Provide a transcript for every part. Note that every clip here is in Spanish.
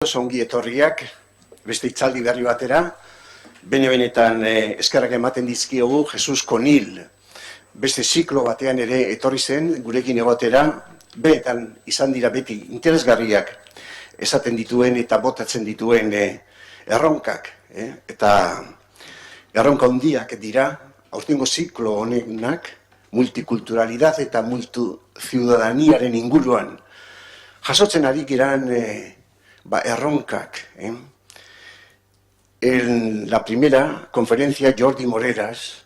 Bienvenidos, ongi etorriak, beste hitzaldi berri batera. Benetan eskerrak ematen dizkiogu Jesus Conil. Beste ziklo batean ere etorri zen, gurekin egotera, benetan izan dira beti interesgarriak esaten dituen eta botatzen dituen erronkak. Eta erronka handiak dira, aurtengo ziklo honenak, multikulturalidad eta multiziudadaniaren inguruan jasotzen ari giran erronkak. En la primera conferencia, Jordi Moreras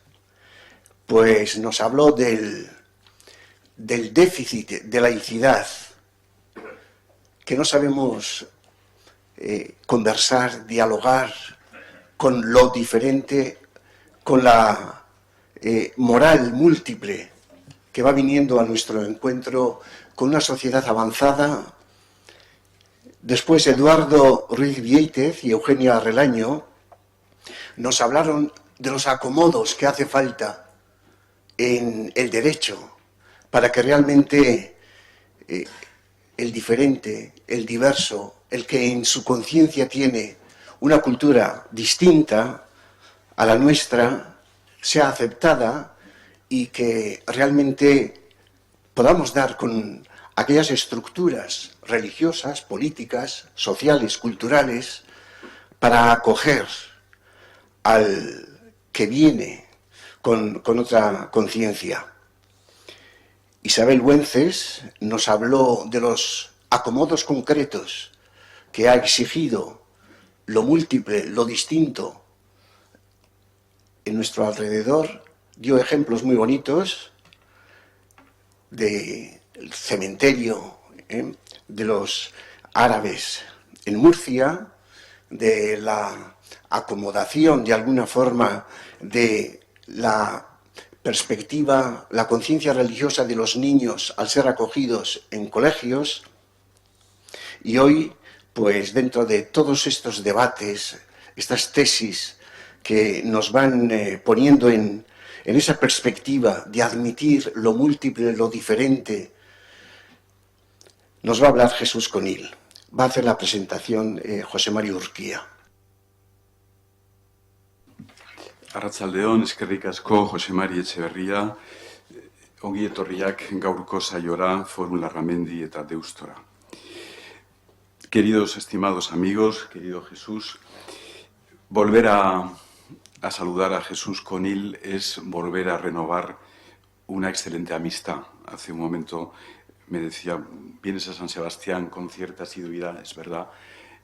pues nos habló del déficit de laicidad, que no sabemos conversar, dialogar con lo diferente, con la moral múltiple que va viniendo a nuestro encuentro con una sociedad avanzada. Después Eduardo Ruiz Viéitez y Eugenia Relaño nos hablaron de los acomodos que hace falta en el derecho para que realmente el diferente, el diverso, el que en su conciencia tiene una cultura distinta a la nuestra, sea aceptada y que realmente podamos dar con aquellas estructuras religiosas, políticas, sociales, culturales, para acoger al que viene con otra conciencia. Isabel Güences nos habló de los acomodos concretos que ha exigido lo múltiple, lo distinto en nuestro alrededor. Dio ejemplos muy bonitos del cementerio de los árabes en Murcia, de la acomodación de alguna forma de la perspectiva, la conciencia religiosa de los niños al ser acogidos en colegios. Y hoy, pues dentro de todos estos debates, estas tesis que nos van poniendo en esa perspectiva de admitir lo múltiple, lo diferente, nos va a hablar Jesus Conil. Va a hacer la presentación José María Urquía. Arratsaldeon, eskerrik asko Jose Mari Etxeberria, ongi etorriak gaurko saiora Forum Larramendi eta Deustora. Queridos, estimados amigos, querido Jesús, volver a saludar a Jesús Conil es volver a renovar una excelente amistad. Hace un momento me decía, vienes a San Sebastián con cierta asiduidad, es verdad,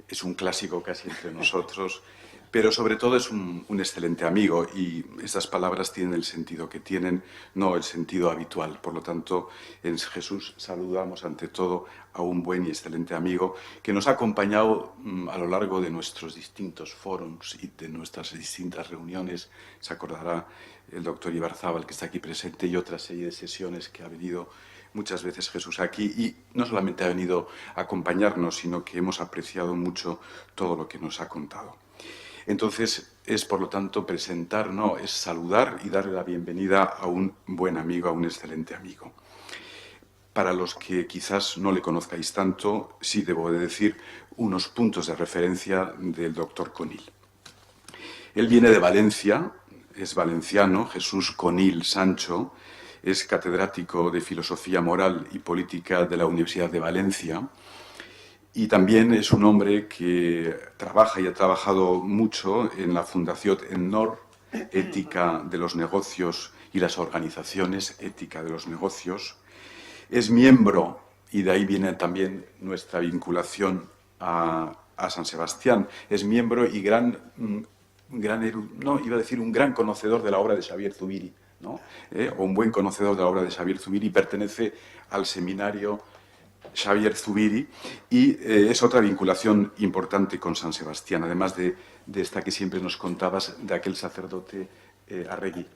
es un clásico casi entre nosotros, pero sobre todo es un excelente amigo y estas palabras tienen el sentido que tienen, no el sentido habitual. Por lo tanto, en Jesús saludamos ante todo a un buen y excelente amigo que nos ha acompañado a lo largo de nuestros distintos foros y de nuestras distintas reuniones. Se acordará el doctor Ibarzábal, que está aquí presente, y otra serie de sesiones que ha venido muchas veces Jesús aquí, y no solamente ha venido a acompañarnos, sino que hemos apreciado mucho todo lo que nos ha contado. Entonces, es por lo tanto presentar, no, es saludar y darle la bienvenida a un buen amigo, a un excelente amigo. Para los que quizás no le conozcáis tanto, sí debo de decir unos puntos de referencia del doctor Conil. Él viene de Valencia, es valenciano, Jesús Conil Sancho, es catedrático de Filosofía Moral y Política de la Universidad de Valencia, y también es un hombre que trabaja y ha trabajado mucho en la Fundación ENNOR, Ética de los Negocios y las Organizaciones, Ética de los Negocios. Es miembro, y de ahí viene también nuestra vinculación a San Sebastián, es miembro y un gran conocedor de la obra de Xavier Zubiri, ¿no? O un buen conocedor de la obra de Xavier Zubiri, pertenece al seminario Xavier Zubiri, y es otra vinculación importante con San Sebastián, además de esta que siempre nos contabas de aquel sacerdote Arregui.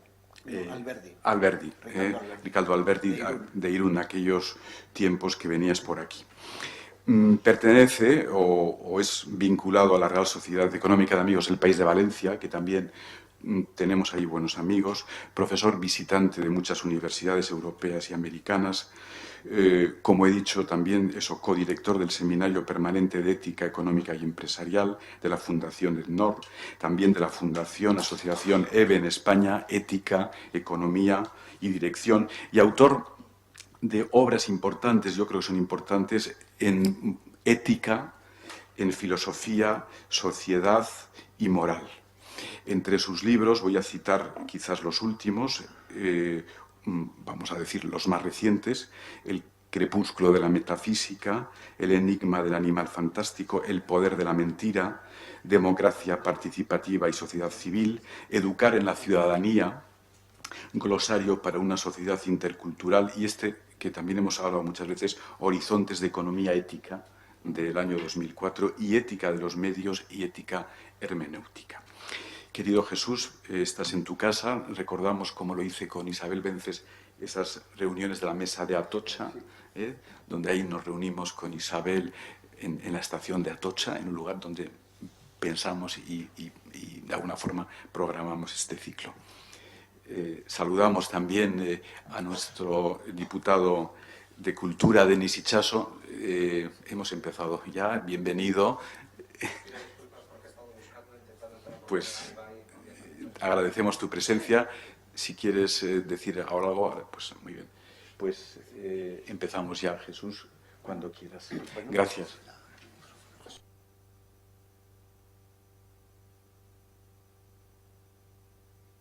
Alberdi, Ricardo Alberdi de Irún, aquellos tiempos que venías por aquí. Pertenece o es vinculado a la Real Sociedad Económica de Amigos del País de Valencia, que también tenemos ahí buenos amigos, profesor visitante de muchas universidades europeas y americanas, Como he dicho, también codirector del Seminario Permanente de Ética Económica y Empresarial de la Fundación EDNOR, también de la Fundación Asociación EVE en España, Ética, Economía y Dirección, y autor de obras importantes, yo creo que son importantes, en ética, en filosofía, sociedad y moral. Entre sus libros voy a citar quizás los últimos, vamos a decir los más recientes: El crepúsculo de la metafísica, El enigma del animal fantástico, El poder de la mentira, Democracia participativa y sociedad civil, Educar en la ciudadanía, Glosario para una sociedad intercultural, y que también hemos hablado muchas veces, Horizontes de economía ética, del año 2004, y Ética de los medios y ética hermenéutica. Querido Jesús, estás en tu casa. Recordamos, como lo hice con Isabel Vences, esas reuniones de la mesa de Atocha, donde ahí nos reunimos con Isabel en la estación de Atocha, en un lugar donde pensamos y de alguna forma programamos este ciclo. Saludamos también a nuestro diputado de Cultura, Denis Itxaso. Hemos empezado ya. Bienvenido. Pues agradecemos tu presencia. Si quieres decir ahora algo, pues muy bien. Pues empezamos ya, Jesús, cuando quieras. Gracias.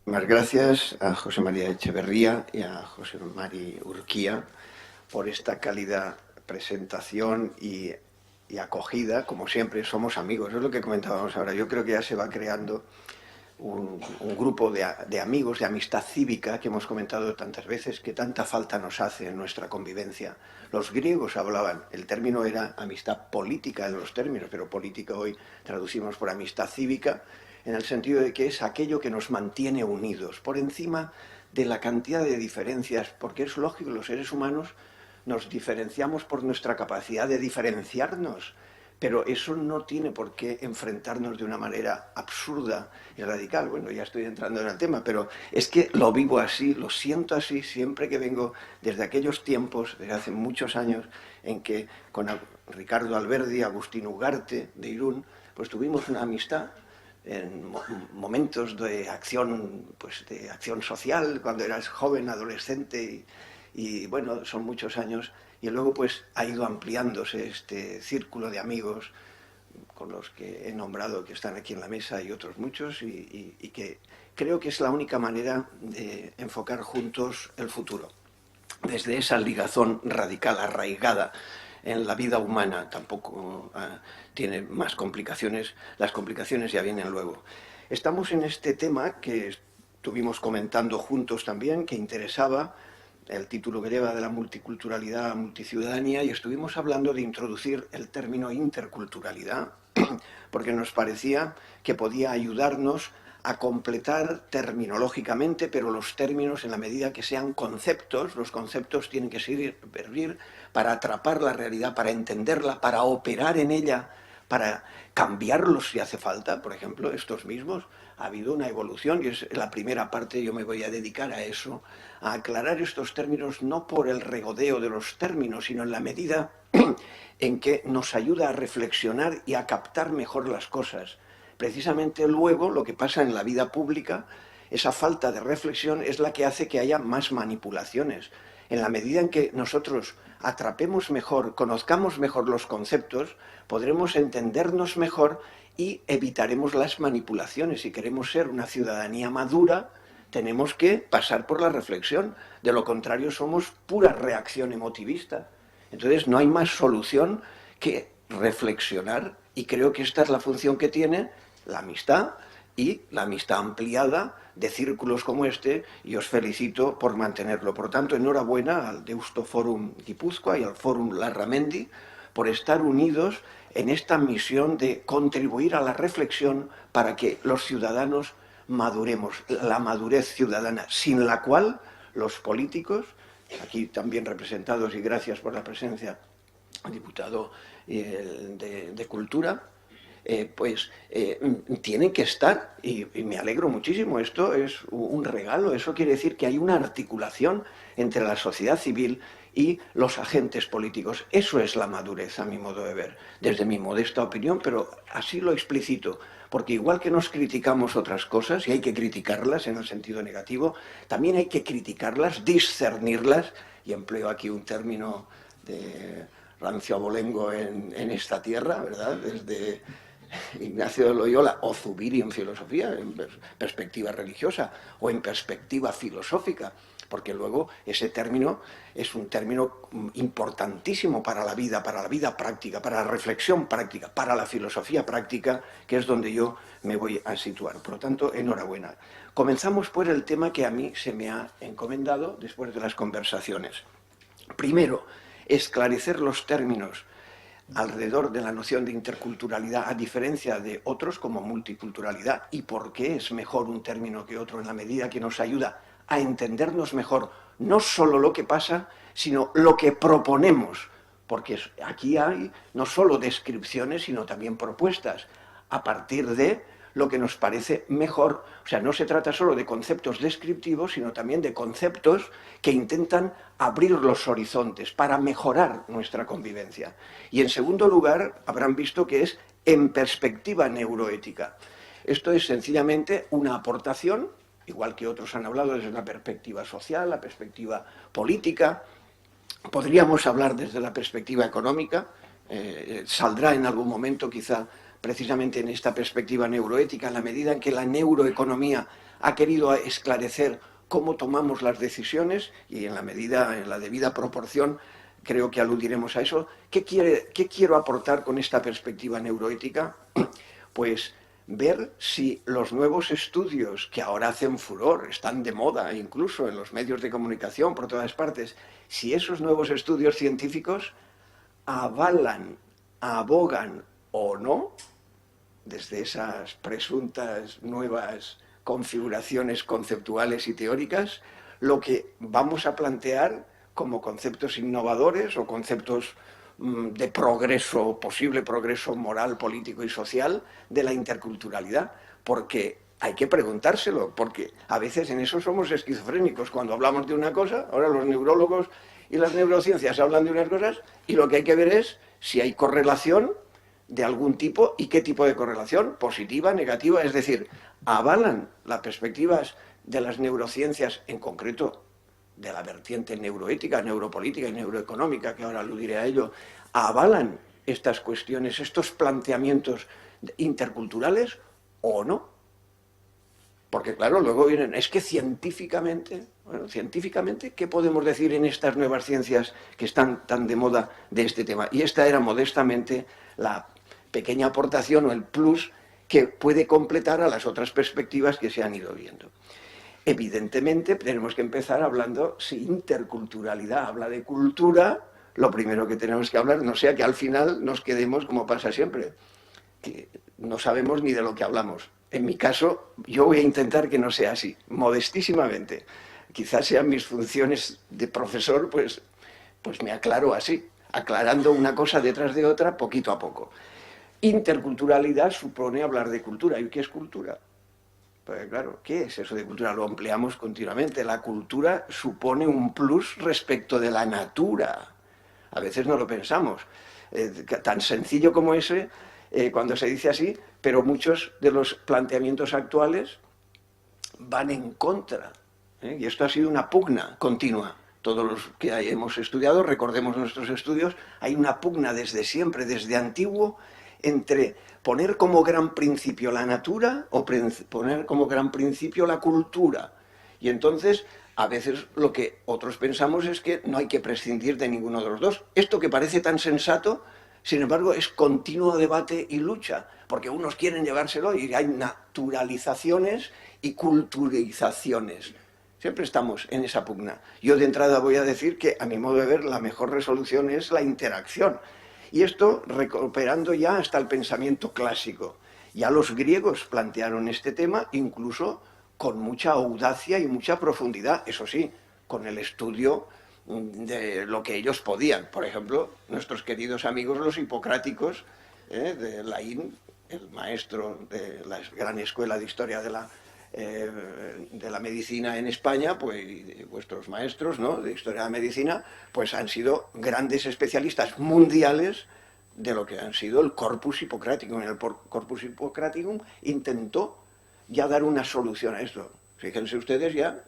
Muchas gracias a José María Echeverría y a José María Urquía por esta cálida presentación y acogida. Como siempre, somos amigos, es lo que comentábamos ahora. Yo creo que ya se va creando un grupo de amigos, de amistad cívica, que hemos comentado tantas veces, que tanta falta nos hace en nuestra convivencia. Los griegos hablaban, el término era amistad política en los términos, pero política hoy traducimos por amistad cívica, en el sentido de que es aquello que nos mantiene unidos, por encima de la cantidad de diferencias, porque es lógico, los seres humanos nos diferenciamos por nuestra capacidad de diferenciarnos, pero eso no tiene por qué enfrentarnos de una manera absurda y radical. Bueno, ya estoy entrando en el tema, pero es que lo vivo así, lo siento así, siempre que vengo desde aquellos tiempos, desde hace muchos años, en que con Ricardo Alberdi, Agustín Ugarte, de Irún, pues tuvimos una amistad en momentos de acción, pues de acción social, cuando eras joven, adolescente, y bueno, son muchos años, y luego pues ha ido ampliándose este círculo de amigos con los que he nombrado, que están aquí en la mesa, y otros muchos, y que creo que es la única manera de enfocar juntos el futuro, desde esa ligazón radical, arraigada en la vida humana. Tampoco tiene más complicaciones, las complicaciones ya vienen luego. Estamos en este tema que estuvimos comentando juntos también, que interesaba, el título que lleva de la multiculturalidad a multiciudadanía, y estuvimos hablando de introducir el término interculturalidad, porque nos parecía que podía ayudarnos a completar terminológicamente, pero los términos, en la medida que sean conceptos, los conceptos tienen que servir para atrapar la realidad, para entenderla, para operar en ella, para cambiarlos si hace falta. Por ejemplo, estos mismos, ha habido una evolución, y es la primera parte, yo me voy a dedicar a eso, a aclarar estos términos, no por el regodeo de los términos, sino en la medida en que nos ayuda a reflexionar y a captar mejor las cosas. Precisamente luego lo que pasa en la vida pública, esa falta de reflexión es la que hace que haya más manipulaciones. En la medida en que nosotros atrapemos mejor, conozcamos mejor los conceptos, podremos entendernos mejor y evitaremos las manipulaciones. Si queremos ser una ciudadanía madura, tenemos que pasar por la reflexión. De lo contrario, somos pura reacción emotivista. Entonces no hay más solución que reflexionar, y creo que esta es la función que tiene la amistad, y la amistad ampliada de círculos como este, y os felicito por mantenerlo. Por tanto, enhorabuena al Deusto Forum Guipúzcoa y al Forum Larramendi por estar unidos en esta misión de contribuir a la reflexión para que los ciudadanos maduremos, la madurez ciudadana, sin la cual los políticos, aquí también representados, y gracias por la presencia, diputado de Cultura, tienen que estar, y me alegro muchísimo. Esto es un regalo. Eso quiere decir que hay una articulación entre la sociedad civil y los agentes políticos. Eso es la madurez, a mi modo de ver, desde mi modesta opinión, pero así lo explicito, porque igual que nos criticamos otras cosas, y hay que criticarlas en el sentido negativo, también hay que criticarlas, discernirlas, y empleo aquí un término de rancio abolengo en esta tierra, ¿verdad? Desde Ignacio de Loyola, o Zubiri en filosofía, en perspectiva religiosa, o en perspectiva filosófica, porque luego ese término es un término importantísimo para la vida práctica, para la reflexión práctica, para la filosofía práctica, que es donde yo me voy a situar. Por lo tanto, enhorabuena. Comenzamos por el tema que a mí se me ha encomendado después de las conversaciones. Primero, esclarecer los términos alrededor de la noción de interculturalidad, a diferencia de otros como multiculturalidad, y por qué es mejor un término que otro en la medida que nos ayuda a entendernos mejor no solo lo que pasa, sino lo que proponemos, porque aquí hay no solo descripciones, sino también propuestas, a partir de lo que nos parece mejor. O sea, no se trata solo de conceptos descriptivos, sino también de conceptos que intentan abrir los horizontes para mejorar nuestra convivencia. Y en segundo lugar, habrán visto que es en perspectiva neuroética. Esto es sencillamente una aportación, igual que otros han hablado desde la perspectiva social, la perspectiva política. Podríamos hablar desde la perspectiva económica, saldrá en algún momento quizá precisamente en esta perspectiva neuroética, en la medida en que la neuroeconomía ha querido esclarecer cómo tomamos las decisiones y en la debida proporción, creo que aludiremos a eso. ¿Qué quiero aportar con esta perspectiva neuroética? Pues ver si los nuevos estudios que ahora hacen furor, están de moda incluso en los medios de comunicación por todas partes, si esos nuevos estudios científicos avalan, abogan o no, desde esas presuntas nuevas configuraciones conceptuales y teóricas, lo que vamos a plantear como conceptos innovadores o conceptos de progreso, posible progreso moral, político y social de la interculturalidad, porque hay que preguntárselo, porque a veces en eso somos esquizofrénicos. Cuando hablamos de una cosa, ahora los neurólogos y las neurociencias hablan de unas cosas y lo que hay que ver es si hay correlación de algún tipo y qué tipo de correlación, positiva, negativa, es decir, avalan las perspectivas de las neurociencias, en concreto de la vertiente neuroética, neuropolítica y neuroeconómica, que ahora aludiré a ello, avalan estas cuestiones, estos planteamientos interculturales o no. Porque claro, luego vienen, es que científicamente, ¿qué podemos decir en estas nuevas ciencias que están tan de moda de este tema? Y esta era modestamente la pequeña aportación o el plus que puede completar a las otras perspectivas que se han ido viendo. Evidentemente tenemos que empezar hablando, si interculturalidad habla de cultura, lo primero que tenemos que hablar, no sea que al final nos quedemos como pasa siempre, que no sabemos ni de lo que hablamos. En mi caso, yo voy a intentar que no sea así, modestísimamente. Quizás sean mis funciones de profesor, pues me aclaro así, aclarando una cosa detrás de otra poquito a poco. Interculturalidad supone hablar de cultura. ¿Y qué es cultura? Pues claro, ¿qué es eso de cultura? Lo empleamos continuamente. La cultura supone un plus respecto de la natura. A veces no lo pensamos. Tan sencillo como ese, cuando se dice así, pero muchos de los planteamientos actuales van en contra. Y esto ha sido una pugna continua. Todos los que hemos estudiado, recordemos nuestros estudios, hay una pugna desde siempre, desde antiguo, entre poner como gran principio la natura o poner como gran principio la cultura. Y entonces, a veces lo que otros pensamos es que no hay que prescindir de ninguno de los dos. Esto que parece tan sensato, sin embargo, es continuo debate y lucha, porque unos quieren llevárselo y hay naturalizaciones y culturizaciones. Siempre estamos en esa pugna. Yo de entrada voy a decir que, a mi modo de ver, la mejor resolución es la interacción. Y esto recuperando ya hasta el pensamiento clásico. Ya los griegos plantearon este tema, incluso con mucha audacia y mucha profundidad, eso sí, con el estudio de lo que ellos podían. Por ejemplo, nuestros queridos amigos los hipocráticos, de Laín, el maestro de la gran escuela de historia de la de la medicina en España, pues y vuestros maestros, ¿no?, de historia de la medicina, pues han sido grandes especialistas mundiales de lo que han sido el Corpus Hippocraticum. El Corpus Hippocraticum intentó ya dar una solución a esto. Fíjense ustedes ya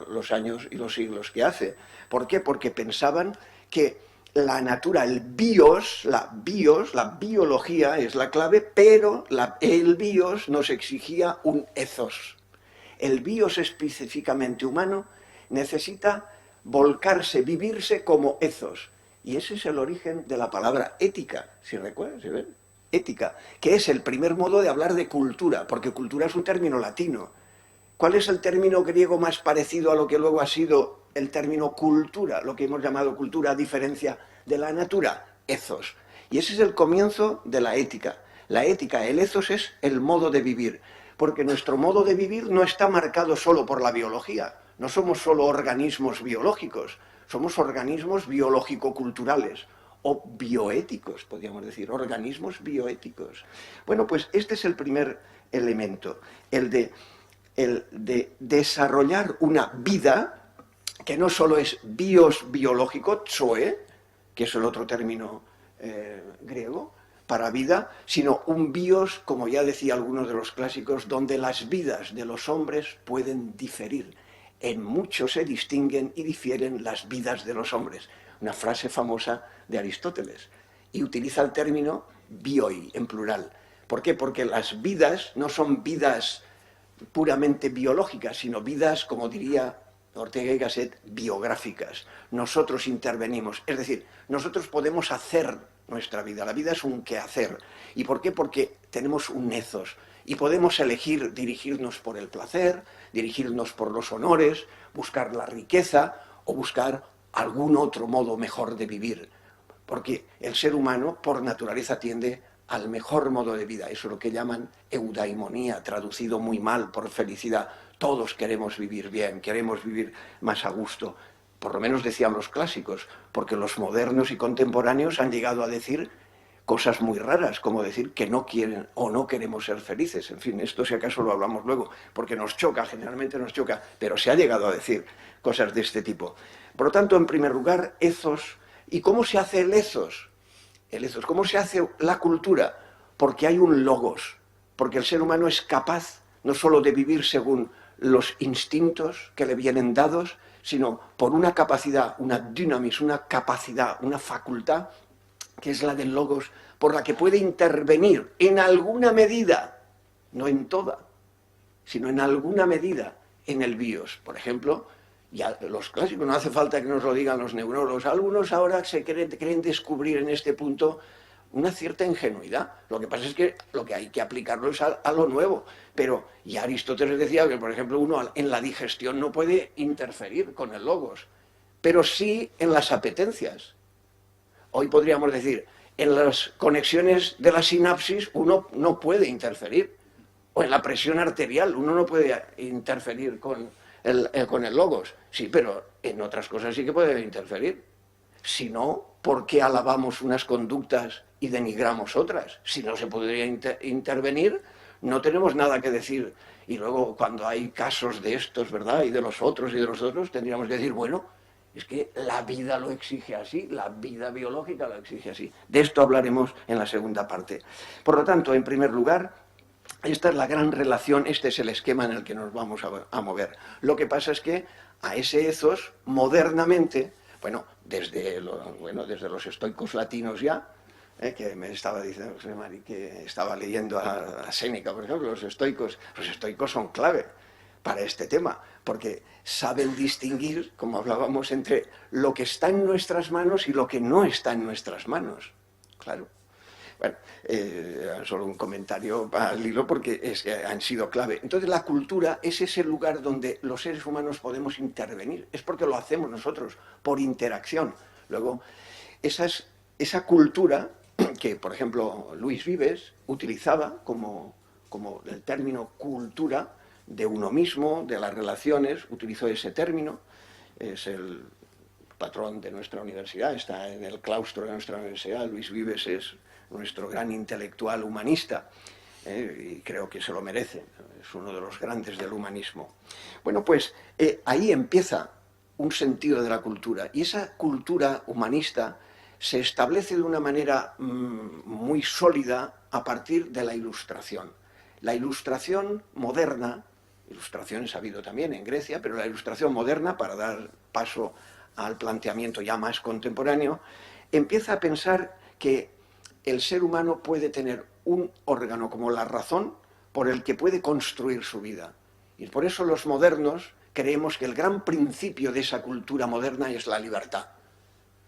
los años y los siglos que hace. ¿Por qué? Porque pensaban que la natura, la biología es la clave, pero el bios nos exigía un ethos. El bios específicamente humano necesita volcarse, vivirse como ethos. Y ese es el origen de la palabra ética, si recuerdan, ¿se ven? Ética, que es el primer modo de hablar de cultura, porque cultura es un término latino. ¿Cuál es el término griego más parecido a lo que luego ha sido el término cultura, lo que hemos llamado cultura a diferencia de la natura? Ethos. Y ese es el comienzo de la ética. La ética, el ethos, es el modo de vivir, porque nuestro modo de vivir no está marcado solo por la biología. No somos solo organismos biológicos, somos organismos biológico-culturales o bioéticos, podríamos decir, organismos bioéticos. Bueno, pues este es el primer elemento, el de desarrollar una vida que no solo es biológico, zoe, que es el otro término griego para vida, sino un bios, como ya decía algunos de los clásicos, donde las vidas de los hombres pueden diferir. En mucho se distinguen y difieren las vidas de los hombres. Una frase famosa de Aristóteles. Y utiliza el término bioi, en plural. ¿Por qué? Porque las vidas no son vidas puramente biológicas, sino vidas, como diría Ortega y Gasset, biográficas. Nosotros intervenimos, es decir, nosotros podemos hacer nuestra vida. La vida es un quehacer. ¿Y por qué? Porque tenemos un ethos y podemos elegir dirigirnos por el placer, dirigirnos por los honores, buscar la riqueza o buscar algún otro modo mejor de vivir. Porque el ser humano, por naturaleza, tiende al mejor modo de vida. Eso es lo que llaman eudaimonía, traducido muy mal por felicidad. Todos queremos vivir bien, queremos vivir más a gusto. Por lo menos decían los clásicos, porque los modernos y contemporáneos han llegado a decir cosas muy raras, como decir que no quieren o no queremos ser felices. En fin, esto si acaso lo hablamos luego, porque nos choca, generalmente nos choca, pero se ha llegado a decir cosas de este tipo. Por lo tanto, en primer lugar, ethos. ¿Y cómo se hace el ethos? El ethos. ¿Cómo se hace la cultura? Porque hay un logos, porque el ser humano es capaz no solo de vivir según los instintos que le vienen dados, sino por una capacidad, una dynamis, una capacidad, una facultad, que es la del logos, por la que puede intervenir en alguna medida, no en toda, sino en alguna medida en el bios. Por ejemplo, ya los clásicos, no hace falta que nos lo digan los neurólogos, algunos ahora se creen descubrir en este punto una cierta ingenuidad. Lo que pasa es que lo que hay que aplicarlo es a lo nuevo. Pero ya Aristóteles decía que, por ejemplo, uno en la digestión no puede interferir con el logos, pero sí en las apetencias. Hoy podríamos decir, en las conexiones de la sinapsis uno no puede interferir, o en la presión arterial uno no puede interferir con el logos. Sí, pero en otras cosas sí que puede interferir. Si no, ¿por qué alabamos unas conductas y denigramos otras? Si no se podría intervenir, no tenemos nada que decir. Y luego, cuando hay casos de estos, ¿verdad?, y de los otros, tendríamos que decir, bueno, es que la vida lo exige así, la vida biológica lo exige así. De esto hablaremos en la segunda parte. Por lo tanto, en primer lugar, esta es la gran relación, este es el esquema en el que nos vamos a mover. Lo que pasa es que a ese ethos, modernamente, desde los estoicos latinos ya, que me estaba diciendo José Mari, que estaba leyendo a Séneca, por ejemplo, los estoicos son clave para este tema, porque saben distinguir, como hablábamos, entre lo que está en nuestras manos y lo que no está en nuestras manos. Claro. Bueno, solo un comentario al hilo porque han sido clave. Entonces la cultura es ese lugar donde los seres humanos podemos intervenir. Es porque lo hacemos nosotros, por interacción. Luego, esa cultura que, por ejemplo, Luis Vives utilizaba como el término cultura de uno mismo, de las relaciones, utilizó ese término, es el patrón de nuestra universidad, está en el claustro de nuestra universidad. Luis Vives es nuestro gran intelectual humanista. y creo que se lo merece. Es uno de los grandes del humanismo. Bueno, pues ahí empieza un sentido de la cultura, y esa cultura humanista se establece de una manera muy sólida a partir de la Ilustración. La Ilustración moderna, ilustraciones ha habido también en Grecia, pero la Ilustración moderna, para dar paso al planteamiento ya más contemporáneo, empieza a pensar que el ser humano puede tener un órgano como la razón por el que puede construir su vida. Y por eso los modernos creemos que el gran principio de esa cultura moderna es la libertad.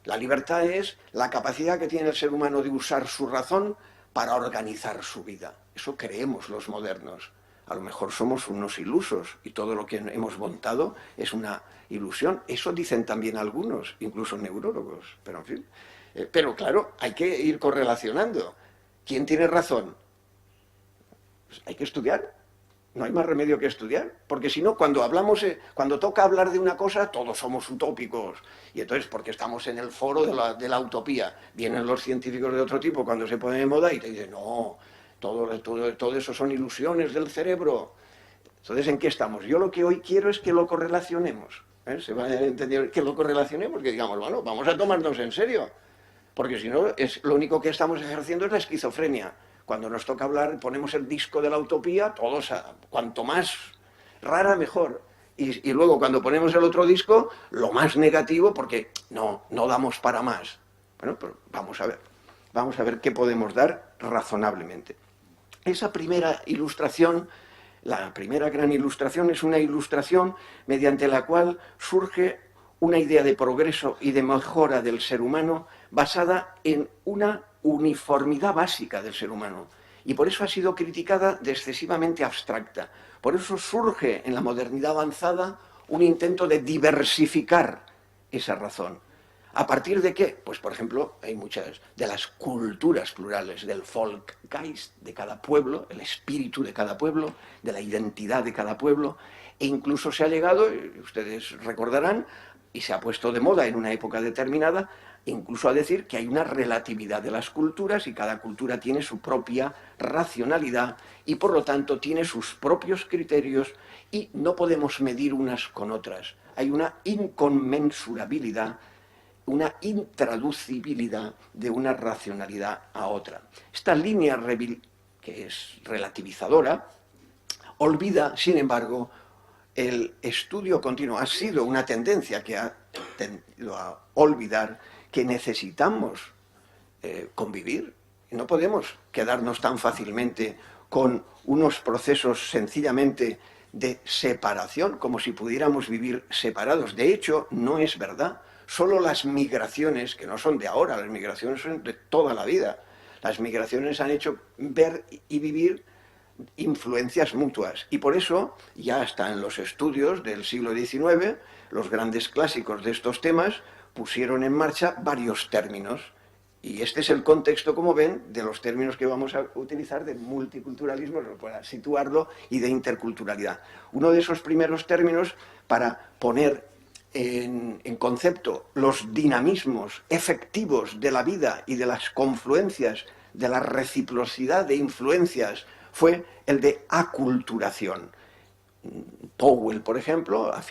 La libertad es la capacidad que tiene el ser humano de usar su razón para organizar su vida. Eso creemos los modernos. A lo mejor somos unos ilusos y todo lo que hemos montado es una ilusión. Eso dicen también algunos, incluso neurólogos. Pero en fin. Pero claro, hay que ir correlacionando. ¿Quién tiene razón? Pues hay que estudiar. No hay más remedio que estudiar, porque si no, cuando toca hablar de una cosa, todos somos utópicos. Y entonces, porque estamos en el foro de la utopía, vienen los científicos de otro tipo cuando se ponen de moda y te dicen, no, todo eso son ilusiones del cerebro. Entonces, ¿en qué estamos? Yo lo que hoy quiero es que lo correlacionemos. Se va a entender que lo correlacionemos, que digamos, bueno, vamos a tomarnos en serio. Porque si no, lo único que estamos ejerciendo es la esquizofrenia. Cuando nos toca hablar, ponemos el disco de la utopía, todos, cuanto más rara, mejor. Y luego, cuando ponemos el otro disco, lo más negativo, porque no damos para más. Bueno, pero vamos a ver qué podemos dar razonablemente. Esa primera ilustración, la primera gran ilustración, es una ilustración mediante la cual surge una idea de progreso y de mejora del ser humano basada en una uniformidad básica del ser humano. Y por eso ha sido criticada de excesivamente abstracta. Por eso surge en la modernidad avanzada un intento de diversificar esa razón. ¿A partir de qué? Pues, por ejemplo, hay muchas de las culturas plurales, del Volksgeist de cada pueblo, el espíritu de cada pueblo, de la identidad de cada pueblo, e incluso se ha llegado, ustedes recordarán, y se ha puesto de moda en una época determinada, incluso a decir que hay una relatividad de las culturas y cada cultura tiene su propia racionalidad y por lo tanto tiene sus propios criterios y no podemos medir unas con otras. Hay una inconmensurabilidad, una intraducibilidad de una racionalidad a otra. Esta línea que es relativizadora olvida, sin embargo, el estudio continuo. Ha sido una tendencia que ha tendido a olvidar que necesitamos convivir. No podemos quedarnos tan fácilmente con unos procesos sencillamente de separación, como si pudiéramos vivir separados. De hecho, no es verdad. Solo las migraciones, que no son de ahora, las migraciones son de toda la vida. Las migraciones han hecho ver y vivir influencias mutuas. Y por eso, ya hasta en los estudios del siglo XIX, los grandes clásicos de estos temas pusieron en marcha varios términos. Y este es el contexto, como ven, de los términos que vamos a utilizar de multiculturalismo, para situarlo, y de interculturalidad. Uno de esos primeros términos para poner en concepto los dinamismos efectivos de la vida y de las confluencias, de la reciprocidad de influencias, fue el de aculturación. Powell, por ejemplo, a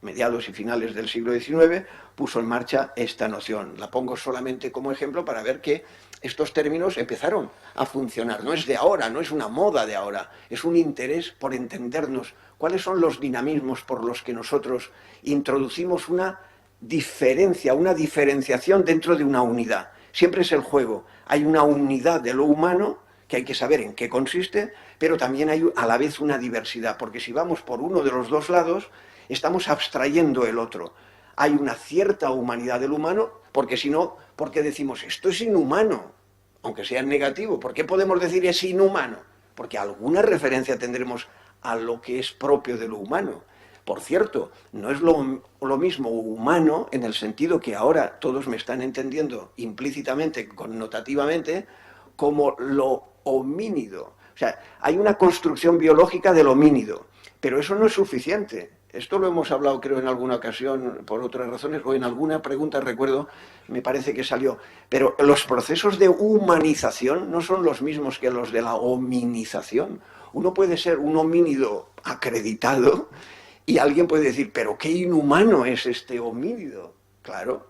mediados y finales del siglo XIX, puso en marcha esta noción. La pongo solamente como ejemplo para ver que estos términos empezaron a funcionar. No es de ahora, no es una moda de ahora, es un interés por entendernos cuáles son los dinamismos por los que nosotros introducimos una diferenciación dentro de una unidad. Siempre es el juego. Hay una unidad de lo humano que hay que saber en qué consiste, pero también hay a la vez una diversidad, porque si vamos por uno de los dos lados, estamos abstrayendo el otro. Hay una cierta humanidad del humano, porque si no, ¿por qué decimos esto es inhumano? Aunque sea en negativo, ¿por qué podemos decir es inhumano? Porque alguna referencia tendremos a lo que es propio de lo humano. Por cierto, no es lo mismo humano en el sentido que ahora todos me están entendiendo implícitamente, connotativamente, como lo homínido. O sea, hay una construcción biológica del homínido, pero eso no es suficiente. esto lo hemos hablado creo en alguna ocasión por otras razones, o en alguna pregunta recuerdo, me parece que salió, pero los procesos de humanización no son los mismos que los de la hominización. Uno puede ser un homínido acreditado y alguien puede decir, pero qué inhumano es este homínido. Claro.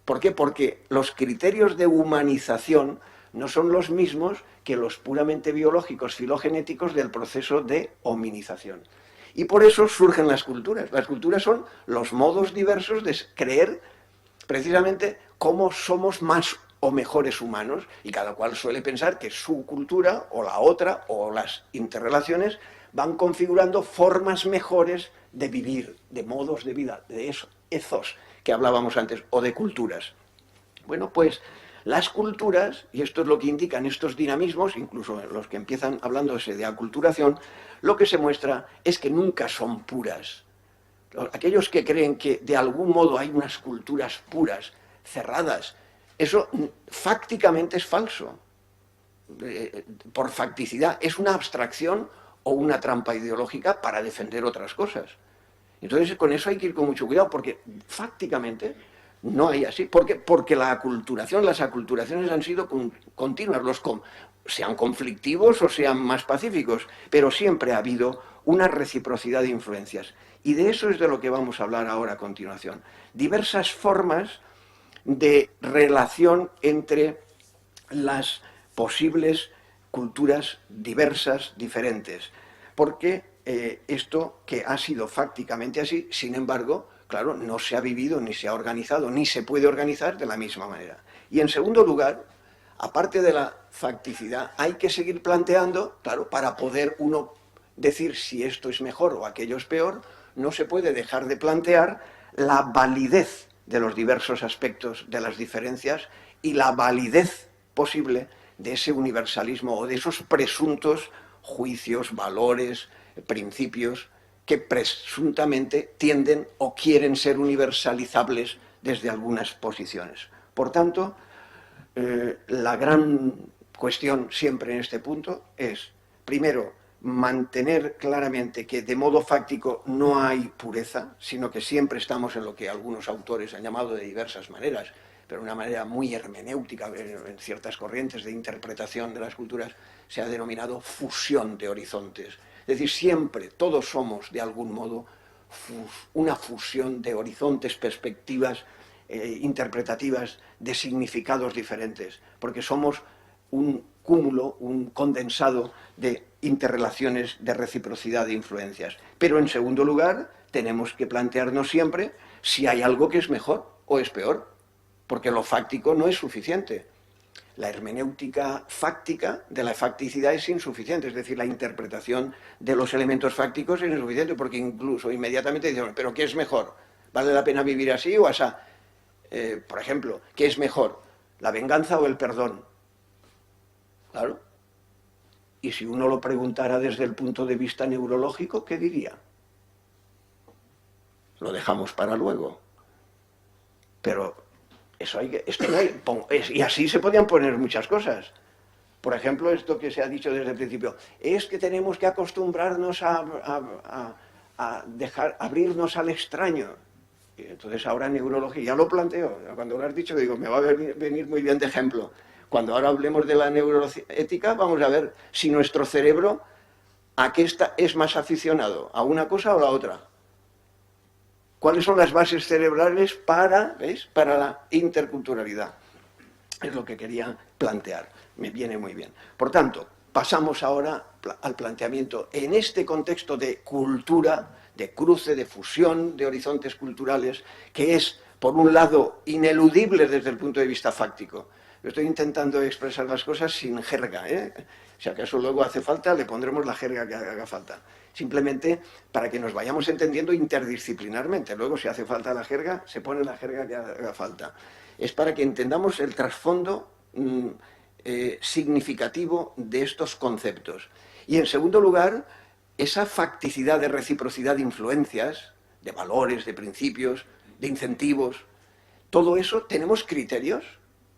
¿Por qué? Porque los criterios de humanización no son los mismos que los puramente biológicos, filogenéticos del proceso de hominización. Y por eso surgen las culturas. Las culturas son los modos diversos de creer precisamente cómo somos más o mejores humanos, y cada cual suele pensar que su cultura o la otra o las interrelaciones van configurando formas mejores de vivir, de modos de vida, de esos ethos que hablábamos antes, o de culturas. Bueno, pues las culturas, y esto es lo que indican estos dinamismos, incluso los que empiezan hablándose de aculturación, lo que se muestra es que nunca son puras. Aquellos que creen que de algún modo hay unas culturas puras, cerradas, eso fácticamente es falso. Por facticidad, es una abstracción o una trampa ideológica para defender otras cosas. Entonces con eso hay que ir con mucho cuidado, porque fácticamente no hay así. ¿Por qué? Porque las aculturaciones han sido continuas, sean conflictivos o sean más pacíficos, pero siempre ha habido una reciprocidad de influencias. Y de eso es de lo que vamos a hablar ahora a continuación. Diversas formas de relación entre las posibles culturas diversas, diferentes. Porque esto que ha sido fácticamente así, sin embargo, claro, no se ha vivido, ni se ha organizado, ni se puede organizar de la misma manera. Y en segundo lugar, aparte de la facticidad, hay que seguir planteando, claro, para poder uno decir si esto es mejor o aquello es peor, no se puede dejar de plantear la validez de los diversos aspectos de las diferencias y la validez posible de ese universalismo o de esos presuntos juicios, valores, principios que presuntamente tienden o quieren ser universalizables desde algunas posiciones. Por tanto, la gran cuestión siempre en este punto es, primero, mantener claramente que de modo fáctico no hay pureza, sino que siempre estamos en lo que algunos autores han llamado de diversas maneras, pero una manera muy hermenéutica, en ciertas corrientes de interpretación de las culturas, se ha denominado fusión de horizontes. Es decir, siempre, todos somos, de algún modo, una fusión de horizontes, perspectivas interpretativas, de significados diferentes, porque somos un cúmulo, un condensado de interrelaciones de reciprocidad de influencias. Pero en segundo lugar, tenemos que plantearnos siempre si hay algo que es mejor o es peor, porque lo fáctico no es suficiente. La hermenéutica fáctica de la facticidad es insuficiente, es decir, la interpretación de los elementos fácticos es insuficiente, porque incluso inmediatamente dicen, ¿pero qué es mejor? ¿Vale la pena vivir así o así? Por ejemplo, ¿qué es mejor? ¿La venganza o el perdón? Claro. Y si uno lo preguntara desde el punto de vista neurológico, ¿qué diría? Lo dejamos para luego. Pero eso hay que... y así se podían poner muchas cosas. Por ejemplo, esto que se ha dicho desde el principio, es que tenemos que acostumbrarnos a abrirnos al extraño. Y entonces ahora neurología, ya lo planteo, cuando lo has dicho, digo, me va a venir muy bien de ejemplo. Cuando ahora hablemos de la neuroética, vamos a ver si nuestro cerebro a qué es más aficionado, a una cosa o a la otra. ¿Cuáles son las bases cerebrales para la interculturalidad? Es lo que quería plantear, me viene muy bien. Por tanto, pasamos ahora al planteamiento en este contexto de cultura, de cruce, de fusión de horizontes culturales, que es, por un lado, ineludible desde el punto de vista fáctico. Yo estoy intentando expresar las cosas sin jerga, Si acaso luego hace falta, le pondremos la jerga que haga falta. Simplemente para que nos vayamos entendiendo interdisciplinarmente. Luego, si hace falta la jerga, se pone la jerga que haga falta. Es para que entendamos el trasfondo significativo de estos conceptos. Y en segundo lugar, esa facticidad de reciprocidad de influencias, de valores, de principios, de incentivos, todo eso, tenemos criterios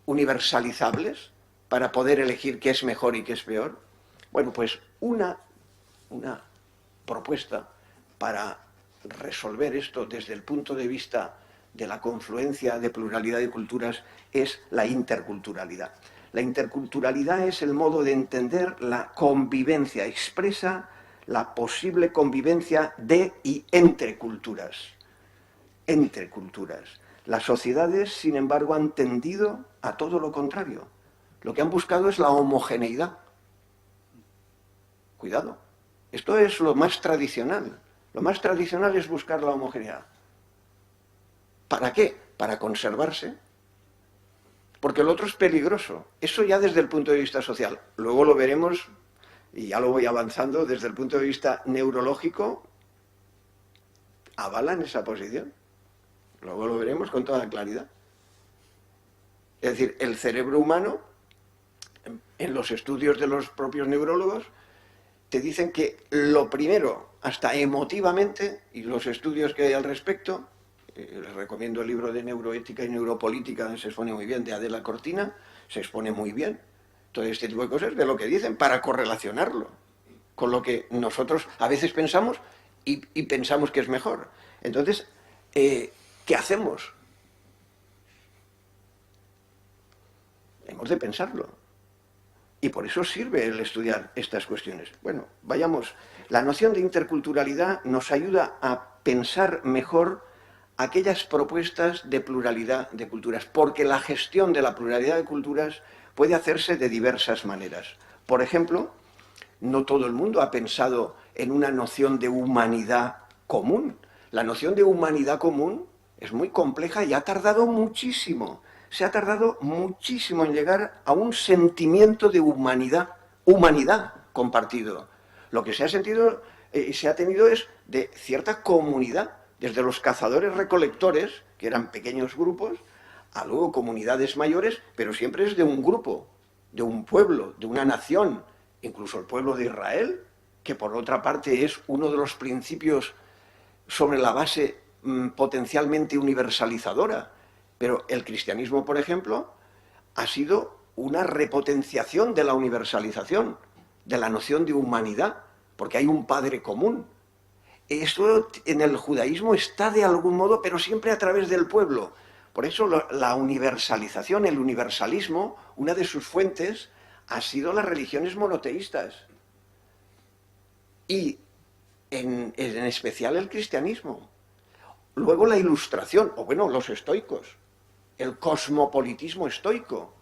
universalizables para poder elegir qué es mejor y qué es peor. Bueno, pues una propuesta para resolver esto desde el punto de vista de la confluencia de pluralidad de culturas es la interculturalidad. La interculturalidad es el modo de entender la convivencia, expresa la posible convivencia de y entre culturas. Entre culturas. Las sociedades, sin embargo, han tendido a todo lo contrario. Lo que han buscado es la homogeneidad. Cuidado. Esto es lo más tradicional. Lo más tradicional es buscar la homogeneidad. ¿Para qué? Para conservarse. Porque lo otro es peligroso. Eso ya desde el punto de vista social. Luego lo veremos, y ya lo voy avanzando, desde el punto de vista neurológico, avalan esa posición. Luego lo veremos con toda claridad. Es decir, el cerebro humano, en los estudios de los propios neurólogos, te dicen que lo primero, hasta emotivamente, y los estudios que hay al respecto, les recomiendo el libro de Neuroética y Neuropolítica, donde se expone muy bien, de Adela Cortina, se expone muy bien todo este tipo de cosas, de lo que dicen, para correlacionarlo con lo que nosotros a veces pensamos y pensamos que es mejor. Entonces, ¿qué hacemos? Hemos de pensarlo. Y por eso sirve el estudiar estas cuestiones. Bueno, vayamos. La noción de interculturalidad nos ayuda a pensar mejor aquellas propuestas de pluralidad de culturas, porque la gestión de la pluralidad de culturas puede hacerse de diversas maneras. Por ejemplo, no todo el mundo ha pensado en una noción de humanidad común. La noción de humanidad común es muy compleja y ha tardado muchísimo. Se ha tardado muchísimo en llegar a un sentimiento de humanidad compartido. Lo que se ha sentido, se ha tenido es de cierta comunidad, desde los cazadores-recolectores, que eran pequeños grupos, a luego comunidades mayores, pero siempre es de un grupo, de un pueblo, de una nación, incluso el pueblo de Israel, que por otra parte es uno de los principios sobre la base potencialmente universalizadora. Pero el cristianismo, por ejemplo, ha sido una repotenciación de la universalización, de la noción de humanidad, porque hay un padre común. Esto en el judaísmo está de algún modo, pero siempre a través del pueblo. Por eso la universalización, el universalismo, una de sus fuentes ha sido las religiones monoteístas. Y en especial el cristianismo. Luego la ilustración, o bueno, los estoicos, el cosmopolitismo estoico,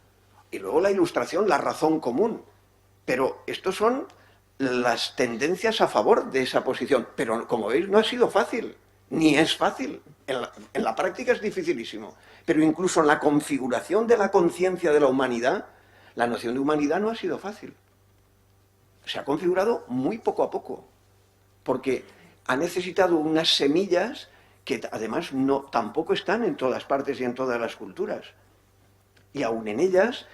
y luego la ilustración, la razón común. Pero estos son las tendencias a favor de esa posición. Pero como veis, no ha sido fácil, ni es fácil. En la práctica es dificilísimo. Pero incluso en la configuración de la conciencia de la humanidad, la noción de humanidad no ha sido fácil. Se ha configurado muy poco a poco, porque ha necesitado unas semillas que además tampoco están en todas partes y en todas las culturas. Y aún en ellas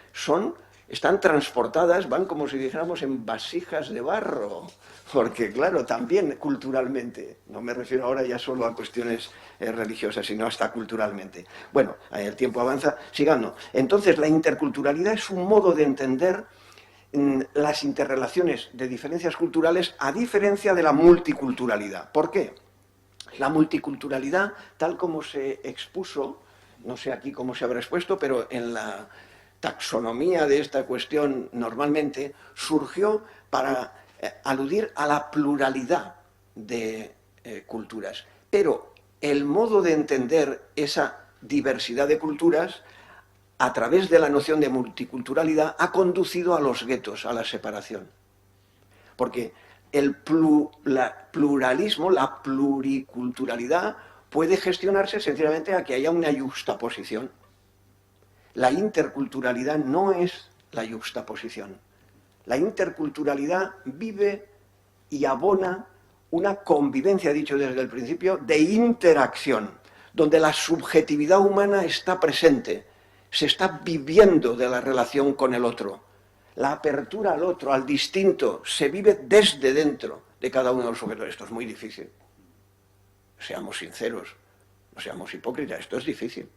están transportadas, van como si dijéramos en vasijas de barro, porque claro, también culturalmente, no me refiero ahora ya solo a cuestiones religiosas, sino hasta culturalmente. Bueno, el tiempo avanza, sigamos. Entonces, la interculturalidad es un modo de entender las interrelaciones de diferencias culturales a diferencia de la multiculturalidad. ¿Por qué? La multiculturalidad, tal como se expuso, no sé aquí cómo se habrá expuesto, pero en la taxonomía de esta cuestión normalmente surgió para aludir a la pluralidad de culturas. Pero el modo de entender esa diversidad de culturas a través de la noción de multiculturalidad ha conducido a los guetos, a la separación. Porque el pluralismo, la pluriculturalidad, puede gestionarse sencillamente a que haya una yuxtaposición. La interculturalidad no es la yuxtaposición. La interculturalidad vive y abona una convivencia, dicho desde el principio, de interacción, donde la subjetividad humana está presente, se está viviendo de la relación con el otro. La apertura al otro, al distinto, se vive desde dentro de cada uno de los sujetos. Esto es muy difícil. Seamos sinceros, no seamos hipócritas, esto es difícil.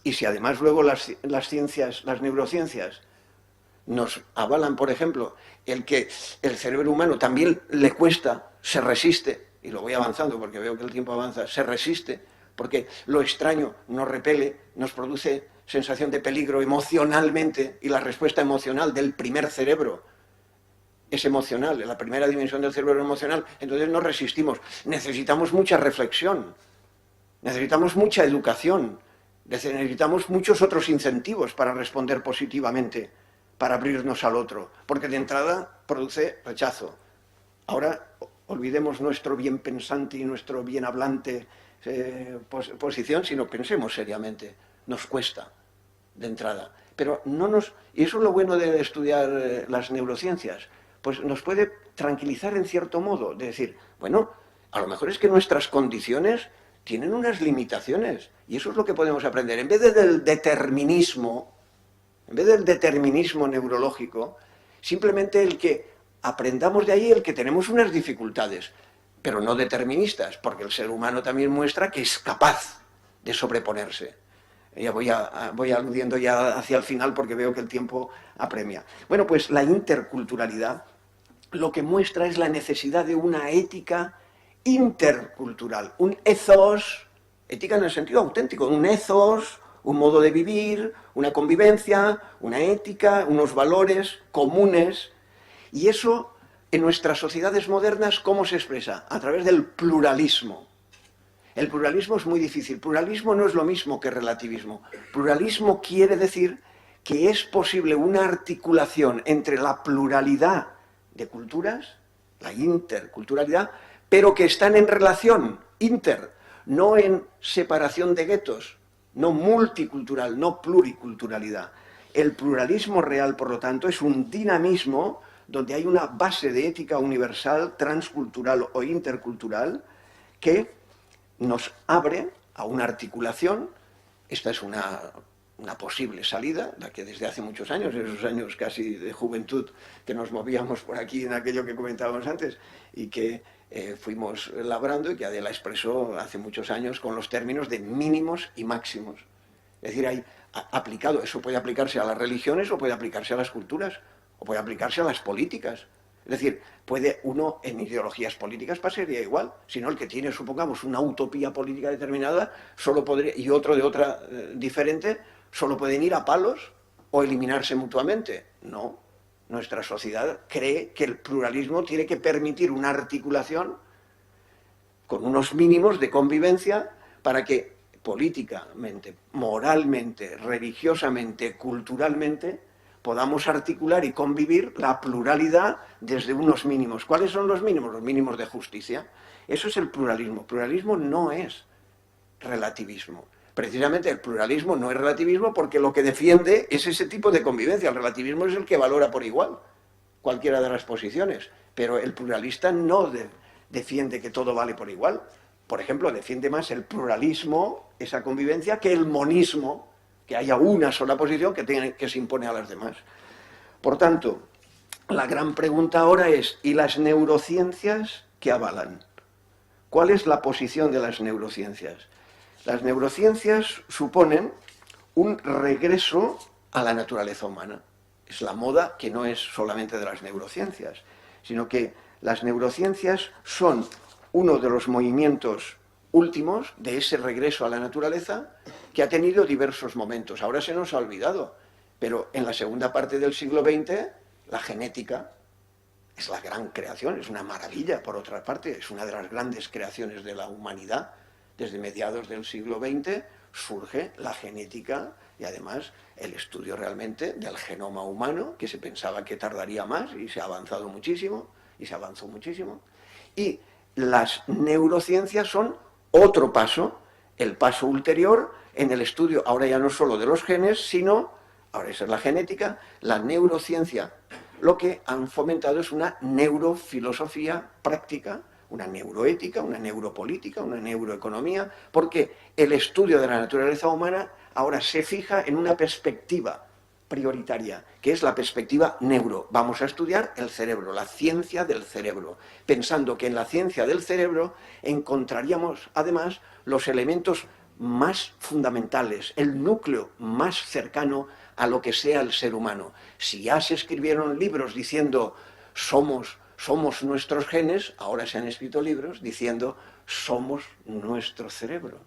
Y si además luego las ciencias, las neurociencias, nos avalan, por ejemplo, el que el cerebro humano también le cuesta, se resiste y lo voy avanzando porque veo que el tiempo avanza, se resiste, porque lo extraño nos repele, nos produce sensación de peligro emocionalmente, y la respuesta emocional del primer cerebro es emocional, la primera dimensión del cerebro es emocional, entonces no resistimos. Necesitamos mucha reflexión, necesitamos mucha educación, necesitamos muchos otros incentivos para responder positivamente, para abrirnos al otro, porque de entrada produce rechazo. Ahora olvidemos nuestro bien pensante y nuestro bien hablante posición, sino pensemos seriamente. Nos cuesta de entrada, pero no nos... Y eso es lo bueno de estudiar las neurociencias, pues nos puede tranquilizar en cierto modo, de decir, bueno, a lo mejor es que nuestras condiciones tienen unas limitaciones, y eso es lo que podemos aprender. En vez del determinismo neurológico, simplemente el que aprendamos de ahí el que tenemos unas dificultades, pero no deterministas, porque el ser humano también muestra que es capaz de sobreponerse. Ya voy aludiendo ya hacia el final porque veo que el tiempo apremia. Bueno, pues la interculturalidad lo que muestra es la necesidad de una ética intercultural, un ethos, ética en el sentido auténtico, un ethos, un modo de vivir, una convivencia, una ética, unos valores comunes. Y eso, en nuestras sociedades modernas, ¿cómo se expresa? A través del pluralismo. El pluralismo es muy difícil. Pluralismo no es lo mismo que relativismo. Pluralismo quiere decir que es posible una articulación entre la pluralidad de culturas, la interculturalidad, pero que están en relación, no en separación de guetos, no multicultural, no pluriculturalidad. El pluralismo real, por lo tanto, es un dinamismo donde hay una base de ética universal, transcultural o intercultural, que nos abre a una articulación. Esta es una posible salida, la que desde hace muchos años, esos años casi de juventud que nos movíamos por aquí en aquello que comentábamos antes, y que fuimos labrando, y que Adela expresó hace muchos años con los términos de mínimos y máximos. Es decir, hay aplicado, eso puede aplicarse a las religiones o puede aplicarse a las culturas, o puede aplicarse a las políticas. Es decir, puede uno en ideologías políticas pasaría igual, sino el que tiene, supongamos, una utopía política determinada, solo podría, y otro de otra diferente, solo pueden ir a palos o eliminarse mutuamente. No, nuestra sociedad cree que el pluralismo tiene que permitir una articulación con unos mínimos de convivencia para que políticamente, moralmente, religiosamente, culturalmente, podamos articular y convivir la pluralidad desde unos mínimos. ¿Cuáles son los mínimos? Los mínimos de justicia. Eso es el pluralismo. Pluralismo no es relativismo. Precisamente el pluralismo no es relativismo porque lo que defiende es ese tipo de convivencia. El relativismo es el que valora por igual cualquiera de las posiciones, pero el pluralista no defiende que todo vale por igual. Por ejemplo, defiende más el pluralismo, esa convivencia, que el monismo, que haya una sola posición que se impone a las demás. Por tanto, la gran pregunta ahora es, ¿y las neurociencias qué avalan? ¿Cuál es la posición de las neurociencias? Las neurociencias suponen un regreso a la naturaleza humana. Es la moda que no es solamente de las neurociencias, sino que las neurociencias son uno de los movimientos últimos de ese regreso a la naturaleza, que ha tenido diversos momentos. Ahora se nos ha olvidado, pero en la segunda parte del siglo XX, la genética es la gran creación, es una maravilla, por otra parte, es una de las grandes creaciones de la humanidad. Desde mediados del siglo XX surge la genética y además el estudio realmente del genoma humano, que se pensaba que tardaría más y se ha avanzado muchísimo, y se avanzó muchísimo. Y las neurociencias son otro paso, el paso ulterior en el estudio, ahora ya no solo de los genes, sino, ahora esa es la genética, la neurociencia. Lo que han fomentado es una neurofilosofía práctica, una neuroética, una neuropolítica, una neuroeconomía, porque el estudio de la naturaleza humana ahora se fija en una perspectiva prioritaria, que es la perspectiva neuro. Vamos a estudiar el cerebro, la ciencia del cerebro, pensando que en la ciencia del cerebro encontraríamos además los elementos más fundamentales, el núcleo más cercano a lo que sea el ser humano. Si ya se escribieron libros diciendo somos somos nuestros genes, ahora se han escrito libros diciendo somos nuestro cerebro.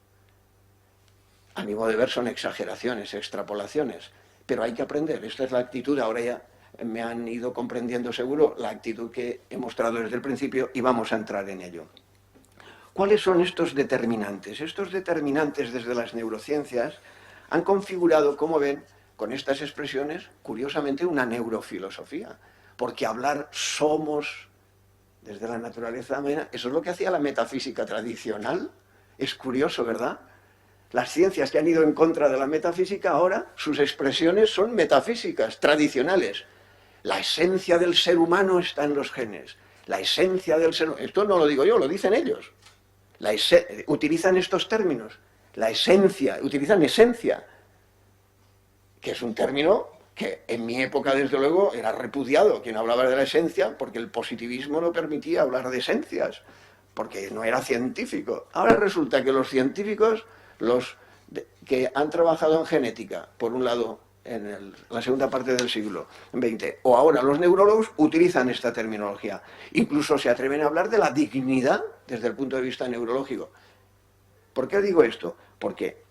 A mi modo de ver son exageraciones, extrapolaciones, pero hay que aprender. Esta es la actitud, ahora ya me han ido comprendiendo seguro la actitud que he mostrado desde el principio y vamos a entrar en ello. ¿Cuáles son estos determinantes? Estos determinantes desde las neurociencias han configurado, como ven, con estas expresiones, curiosamente, una neurofilosofía. Porque hablar somos desde la naturaleza humana, eso es lo que hacía la metafísica tradicional. Es curioso, ¿verdad? Las ciencias que han ido en contra de la metafísica, ahora sus expresiones son metafísicas, tradicionales. La esencia del ser humano está en los genes. La esencia del ser humano... Esto no lo digo yo, lo dicen ellos. Utilizan estos términos. La esencia, utilizan esencia, que es un término que en mi época, desde luego, era repudiado. Quien hablaba de la esencia, porque el positivismo no permitía hablar de esencias, porque no era científico. Ahora resulta que los científicos, que han trabajado en genética, por un lado, en la segunda parte del siglo XX, o ahora los neurólogos utilizan esta terminología. Incluso se atreven a hablar de la dignidad desde el punto de vista neurológico. ¿Por qué digo esto? Porque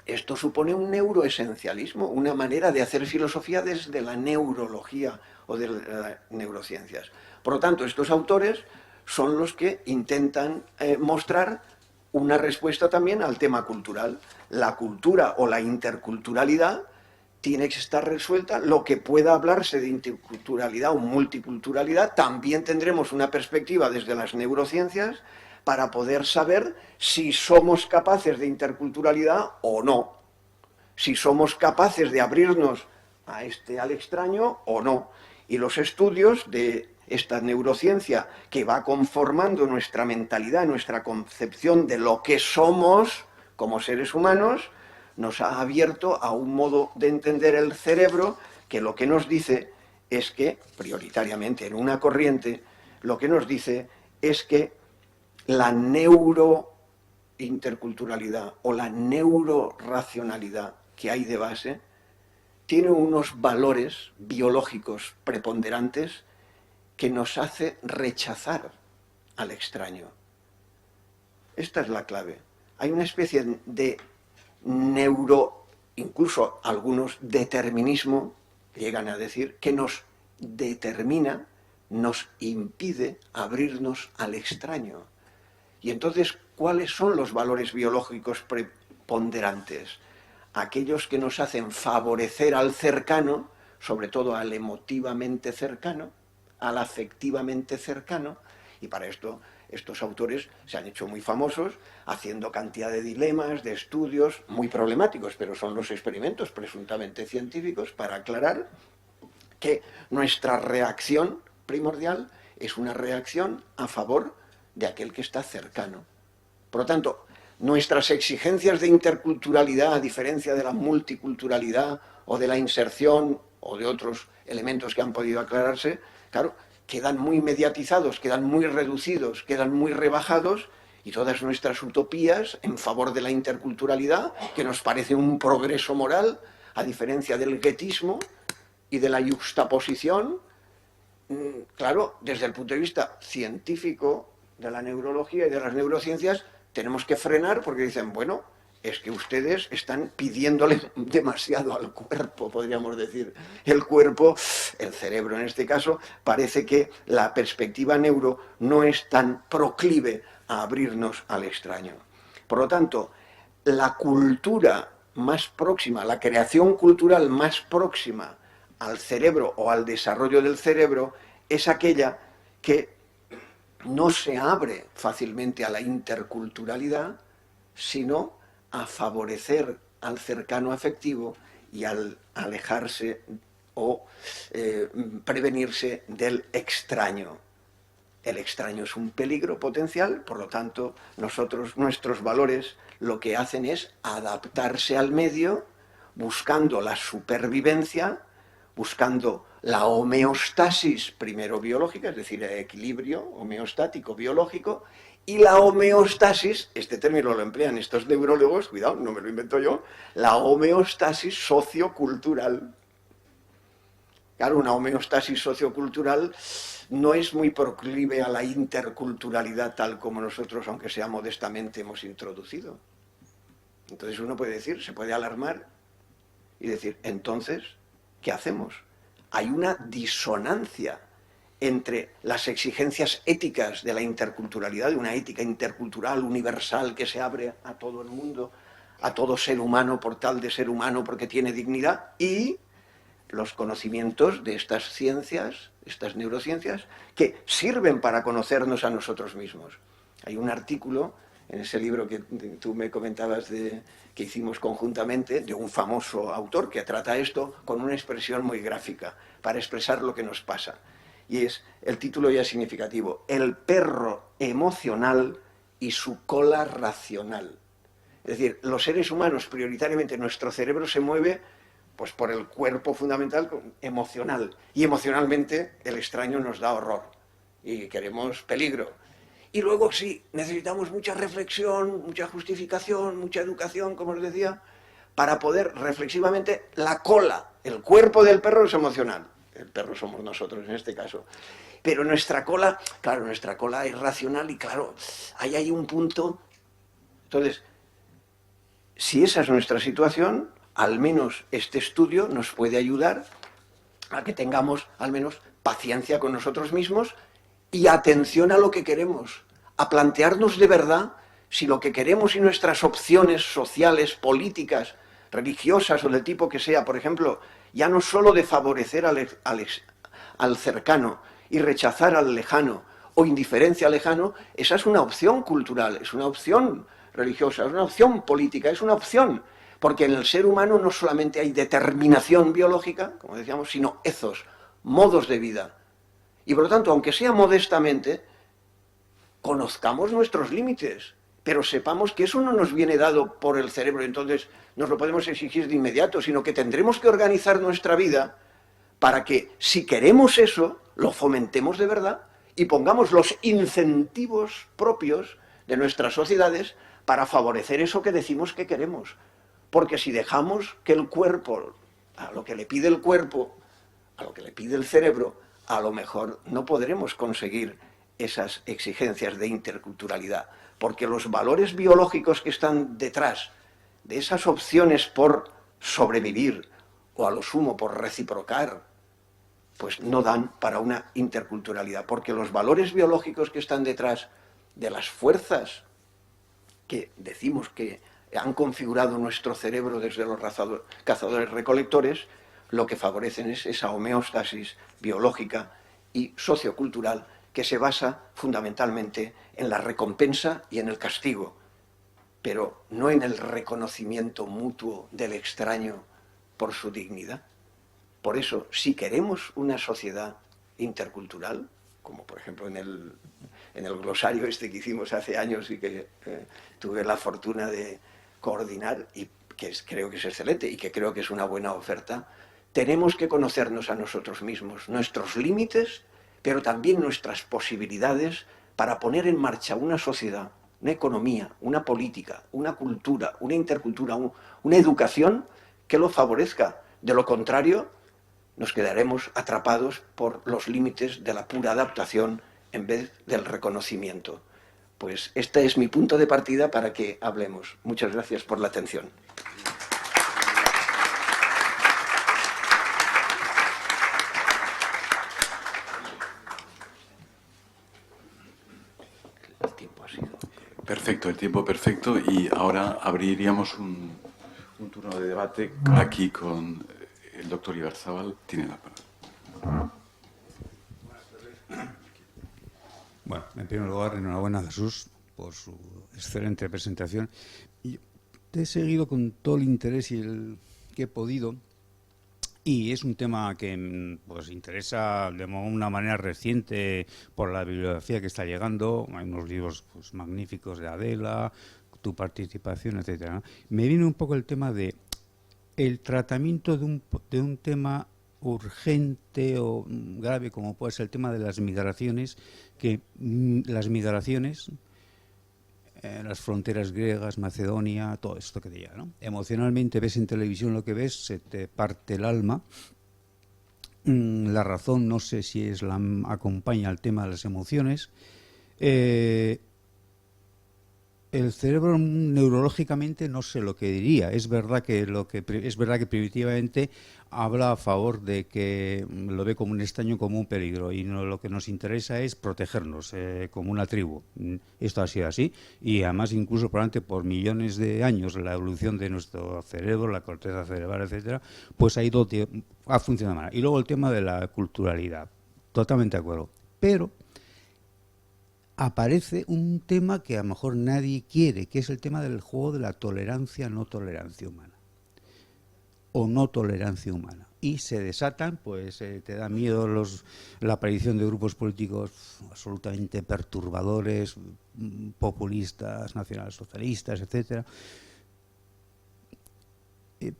esto supone un neuroesencialismo, una manera de hacer filosofía desde la neurología o de las neurociencias. Por lo tanto, estos autores son los que intentan mostrar una respuesta también al tema cultural. La cultura o la interculturalidad tiene que estar resuelta. Lo que pueda hablarse de interculturalidad o multiculturalidad, también tendremos una perspectiva desde las neurociencias para poder saber si somos capaces de interculturalidad o no, si somos capaces de abrirnos al extraño o no. Y los estudios de esta neurociencia que va conformando nuestra mentalidad, nuestra concepción de lo que somos como seres humanos, nos ha abierto a un modo de entender el cerebro que lo que nos dice es que, prioritariamente en una corriente, lo que nos dice es que la neurointerculturalidad o la neuroracionalidad que hay de base tiene unos valores biológicos preponderantes que nos hace rechazar al extraño. Esta es la clave. Hay una especie de incluso algunos determinismo, llegan a decir, que nos determina, nos impide abrirnos al extraño. Y entonces, ¿cuáles son los valores biológicos preponderantes? Aquellos que nos hacen favorecer al cercano, sobre todo al emotivamente cercano, al afectivamente cercano, y para esto estos autores se han hecho muy famosos haciendo cantidad de dilemas, de estudios muy problemáticos, pero son los experimentos presuntamente científicos para aclarar que nuestra reacción primordial es una reacción a favor de aquel que está cercano. Por lo tanto, nuestras exigencias de interculturalidad, a diferencia de la multiculturalidad o de la inserción o de otros elementos que han podido aclararse, claro, quedan muy mediatizados, quedan muy reducidos, quedan muy rebajados, y todas nuestras utopías en favor de la interculturalidad, que nos parece un progreso moral, a diferencia del guetismo y de la yuxtaposición, claro, desde el punto de vista científico de la neurología y de las neurociencias, tenemos que frenar porque dicen, bueno, es que ustedes están pidiéndole demasiado al cuerpo, podríamos decir. El cuerpo, el cerebro en este caso, parece que la perspectiva neuro no es tan proclive a abrirnos al extraño. Por lo tanto, la cultura más próxima, la creación cultural más próxima al cerebro o al desarrollo del cerebro es aquella que no se abre fácilmente a la interculturalidad, sino a favorecer al cercano afectivo y al alejarse o prevenirse del extraño. El extraño es un peligro potencial, por lo tanto, nuestros valores lo que hacen es adaptarse al medio, buscando la supervivencia, buscando la homeostasis primero biológica, es decir, el equilibrio homeostático biológico, y la homeostasis, este término lo emplean estos neurólogos, cuidado, no me lo invento yo, la homeostasis sociocultural. Claro, una homeostasis sociocultural no es muy proclive a la interculturalidad tal como nosotros, aunque sea modestamente, hemos introducido. Entonces uno puede decir, se puede alarmar y decir, entonces, ¿qué hacemos? Hay una disonancia entre las exigencias éticas de la interculturalidad, de una ética intercultural universal que se abre a todo el mundo, a todo ser humano por tal de ser humano porque tiene dignidad, y los conocimientos de estas ciencias, estas neurociencias, que sirven para conocernos a nosotros mismos. Hay un artículo en ese libro que tú me comentabas que hicimos conjuntamente, de un famoso autor que trata esto con una expresión muy gráfica, para expresar lo que nos pasa. Y el título ya es significativo: El perro emocional y su cola racional. Es decir, los seres humanos, prioritariamente, nuestro cerebro se mueve pues por el cuerpo fundamental emocional, y emocionalmente el extraño nos da horror y queremos peligro. Y luego sí, necesitamos mucha reflexión, mucha justificación, mucha educación, como os decía, para poder reflexivamente, la cola, el cuerpo del perro es emocional, el perro somos nosotros en este caso, pero nuestra cola, claro, nuestra cola es racional y claro, ahí hay un punto. Entonces, si esa es nuestra situación, al menos este estudio nos puede ayudar a que tengamos al menos paciencia con nosotros mismos y atención a lo que queremos, a plantearnos de verdad si lo que queremos y nuestras opciones sociales, políticas, religiosas o del tipo que sea, por ejemplo, ya no solo de favorecer al cercano y rechazar al lejano o indiferencia al lejano, esa es una opción cultural, es una opción religiosa, es una opción política, es una opción, porque en el ser humano no solamente hay determinación biológica, como decíamos, sino ethos, modos de vida. Y por lo tanto, aunque sea modestamente, conozcamos nuestros límites, pero sepamos que eso no nos viene dado por el cerebro, entonces nos lo podemos exigir de inmediato, sino que tendremos que organizar nuestra vida para que, si queremos eso, lo fomentemos de verdad y pongamos los incentivos propios de nuestras sociedades para favorecer eso que decimos que queremos. Porque si dejamos que el cuerpo, a lo que le pide el cuerpo, a lo que le pide el cerebro, a lo mejor no podremos conseguir esas exigencias de interculturalidad. Porque los valores biológicos que están detrás de esas opciones por sobrevivir, o a lo sumo por reciprocar, pues no dan para una interculturalidad. Porque los valores biológicos que están detrás de las fuerzas que decimos que han configurado nuestro cerebro desde los cazadores-recolectores, lo que favorecen es esa homeostasis biológica y sociocultural que se basa fundamentalmente en la recompensa y en el castigo, pero no en el reconocimiento mutuo del extraño por su dignidad. Por eso, si queremos una sociedad intercultural, como por ejemplo en el glosario este que hicimos hace años y que tuve la fortuna de coordinar, y que creo que es excelente y que creo que es una buena oferta, tenemos que conocernos a nosotros mismos, nuestros límites, pero también nuestras posibilidades para poner en marcha una sociedad, una economía, una política, una cultura, una intercultura, una educación que lo favorezca. De lo contrario, nos quedaremos atrapados por los límites de la pura adaptación en vez del reconocimiento. Pues este es mi punto de partida para que hablemos. Muchas gracias por la atención. El tiempo ha sido... Perfecto, el tiempo perfecto. Y ahora abriríamos un turno de debate aquí con el doctor Ibarzábal. Tiene la palabra. Bueno, en primer lugar, enhorabuena a Jesús por su excelente presentación. Y te he seguido con todo el interés que he podido, y es un tema que pues interesa de una manera reciente por la bibliografía que está llegando. Hay unos libros pues magníficos de Adela, tu participación, etcétera, ¿no? Me viene un poco el tema de el tratamiento de un tema urgente o grave como puede ser el tema de las migraciones, que las migraciones, las fronteras griegas, Macedonia, todo esto que diga, ¿no? Emocionalmente ves en televisión lo que ves, se te parte el alma, La razón no sé si acompaña al tema de las emociones. El cerebro neurológicamente no sé lo que diría. Es verdad que primitivamente habla a favor de que lo ve como un extraño, como un peligro, y lo que nos interesa es protegernos como una tribu. Esto ha sido así, y además incluso probablemente por millones de años la evolución de nuestro cerebro, la corteza cerebral, etcétera, pues ha funcionado mal. Y luego el tema de la culturalidad, totalmente de acuerdo. Pero aparece un tema que a lo mejor nadie quiere, que es el tema del juego de la tolerancia-no tolerancia humana. O no tolerancia humana. Y se desatan, pues te da miedo la aparición de grupos políticos absolutamente perturbadores, populistas, nacionalsocialistas, etcétera.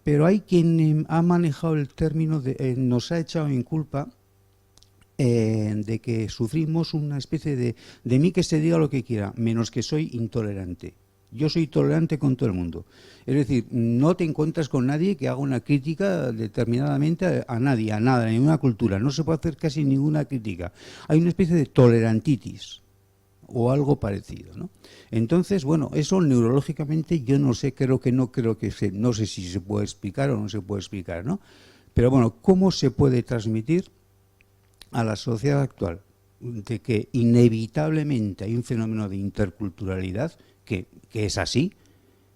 Pero hay quien ha manejado el término, nos ha echado en culpa de que sufrimos una especie de mí que se diga lo que quiera, menos que soy intolerante. Yo soy tolerante con todo el mundo. Es decir, no te encuentras con nadie que haga una crítica determinadamente a nadie, a nada, a ninguna cultura. No se puede hacer casi ninguna crítica. Hay una especie de tolerantitis o algo parecido, ¿no? Entonces, bueno, eso neurológicamente yo no sé, no sé si se puede explicar o no se puede explicar, ¿no? Pero bueno, ¿cómo se puede transmitir a la sociedad actual de que inevitablemente hay un fenómeno de interculturalidad que es así,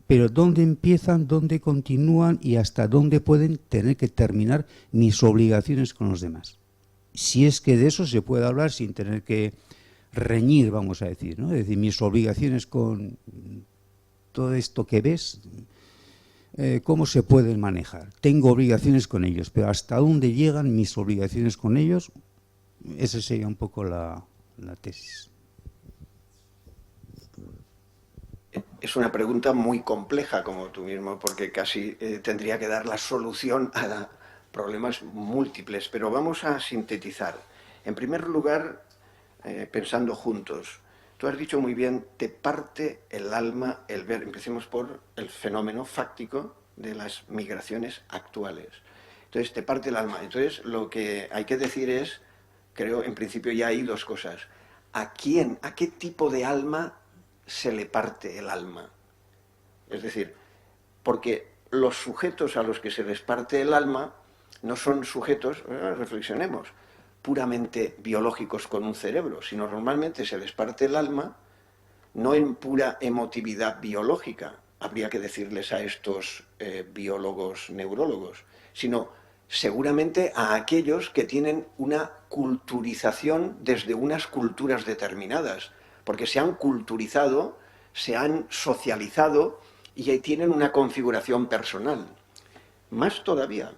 pero dónde empiezan, dónde continúan y hasta dónde pueden tener que terminar mis obligaciones con los demás? Si es que de eso se puede hablar sin tener que reñir, vamos a decir, ¿no? Es decir, mis obligaciones con todo esto que ves, ¿cómo se pueden manejar? Tengo obligaciones con ellos, pero ¿hasta dónde llegan mis obligaciones con ellos? Esa sería un poco la tesis. Es una pregunta muy compleja, como tú mismo, porque casi tendría que dar la solución a problemas múltiples, pero vamos a sintetizar. En primer lugar, pensando juntos, tú has dicho muy bien, te parte el alma el ver. Empecemos por el fenómeno fáctico de las migraciones actuales. Entonces, te parte el alma. Entonces, lo que hay que decir es, creo, en principio ya hay dos cosas. ¿A quién, a qué tipo de alma se le parte el alma? Es decir, porque los sujetos a los que se les parte el alma no son sujetos, reflexionemos, puramente biológicos con un cerebro, sino normalmente se les parte el alma no en pura emotividad biológica, habría que decirles a estos biólogos, neurólogos, sino seguramente a aquellos que tienen una culturización desde unas culturas determinadas, porque se han culturizado, se han socializado y tienen una configuración personal. Más todavía,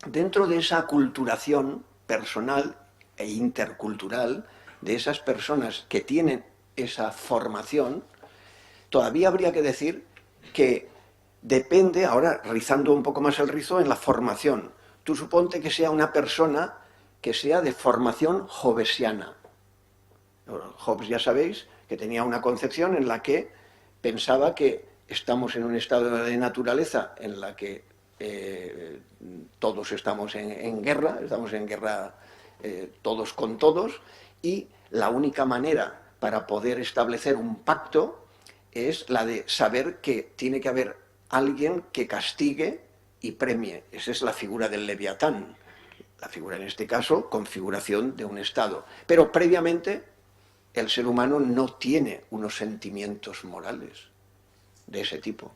dentro de esa culturación personal e intercultural de esas personas que tienen esa formación, todavía habría que decir que depende, ahora rizando un poco más el rizo, en la formación. Tú suponte que sea una persona que sea de formación hobbesiana. Hobbes, ya sabéis, que tenía una concepción en la que pensaba que estamos en un estado de naturaleza en la que todos estamos en guerra todos con todos, y la única manera para poder establecer un pacto es la de saber que tiene que haber alguien que castigue y premie. Esa es la figura del Leviatán. La figura, en este caso, configuración de un Estado. Pero previamente, el ser humano no tiene unos sentimientos morales de ese tipo.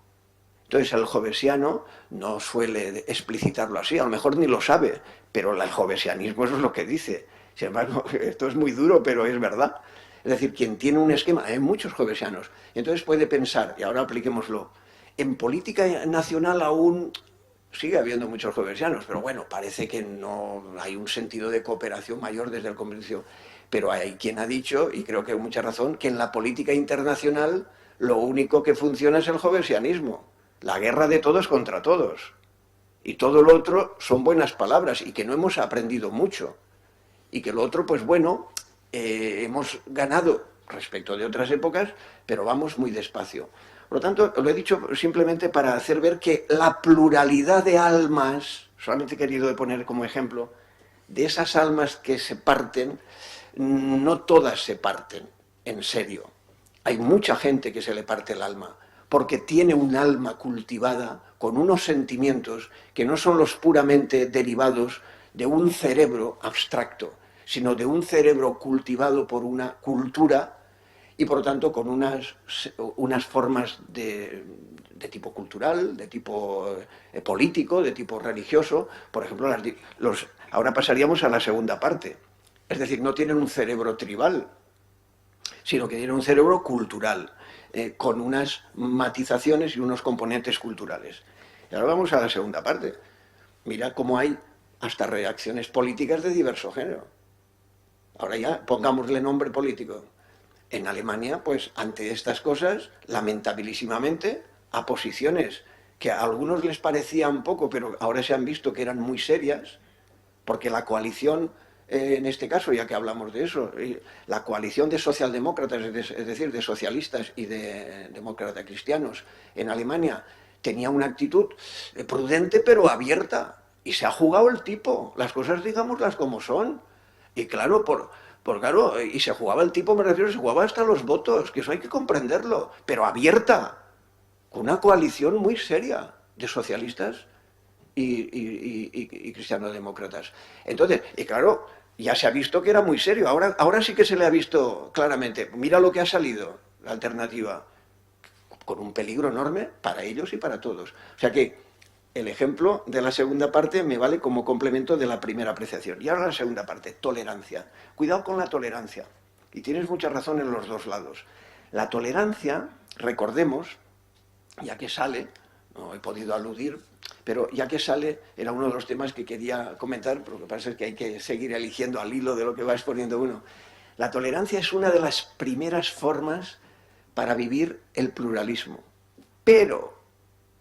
Entonces el hobbesiano no suele explicitarlo así, a lo mejor ni lo sabe, pero el hobbesianismo eso es lo que dice. Sin embargo, esto es muy duro, pero es verdad. Es decir, quien tiene un esquema, hay muchos hobbesianos, entonces puede pensar, y ahora apliquémoslo, en política nacional aún sigue habiendo muchos hobbesianos, pero bueno, parece que no hay un sentido de cooperación mayor desde el comercio. Pero hay quien ha dicho, y creo que hay mucha razón, que en la política internacional lo único que funciona es el hobbesianismo. La guerra de todos contra todos. Y todo lo otro son buenas palabras y que no hemos aprendido mucho. Y que lo otro, pues bueno, hemos ganado respecto de otras épocas, pero vamos muy despacio. Por lo tanto, lo he dicho simplemente para hacer ver que la pluralidad de almas, solamente he querido poner como ejemplo, de esas almas que se parten, no todas se parten, en serio. Hay mucha gente que se le parte el alma, porque tiene un alma cultivada con unos sentimientos que no son los puramente derivados de un cerebro abstracto, sino de un cerebro cultivado por una cultura y por lo tanto con unas formas de tipo cultural, de tipo político, de tipo religioso. Por ejemplo, ahora pasaríamos a la segunda parte. Es decir, no tienen un cerebro tribal, sino que tienen un cerebro cultural, con unas matizaciones y unos componentes culturales. Y ahora vamos a la segunda parte. Mira cómo hay hasta reacciones políticas de diverso género. Ahora ya pongámosle nombre político. En Alemania, pues ante estas cosas, lamentabilísimamente, a posiciones que a algunos les parecían poco, pero ahora se han visto que eran muy serias, porque la coalición, en este caso, ya que hablamos de eso, la coalición de socialdemócratas, es decir, de socialistas y de demócratas cristianos en Alemania, tenía una actitud prudente pero abierta, y se ha jugado el tipo, las cosas digámoslas como son, y claro, claro, y se jugaba el tipo, me refiero, se jugaba hasta los votos, que eso hay que comprenderlo, pero abierta, con una coalición muy seria de socialistas y cristianodemócratas. Entonces, y claro, ya se ha visto que era muy serio, ahora sí que se le ha visto claramente. Mira lo que ha salido, la alternativa, con un peligro enorme para ellos y para todos. O sea que el ejemplo de la segunda parte me vale como complemento de la primera apreciación. Y ahora la segunda parte, tolerancia. Cuidado con la tolerancia. Y tienes mucha razón en los dos lados. La tolerancia, recordemos, ya que sale, no he podido aludir, pero ya que sale, era uno de los temas que quería comentar, pero lo que pasa es que hay que seguir eligiendo al hilo de lo que va exponiendo uno. La tolerancia es una de las primeras formas para vivir el pluralismo. Pero,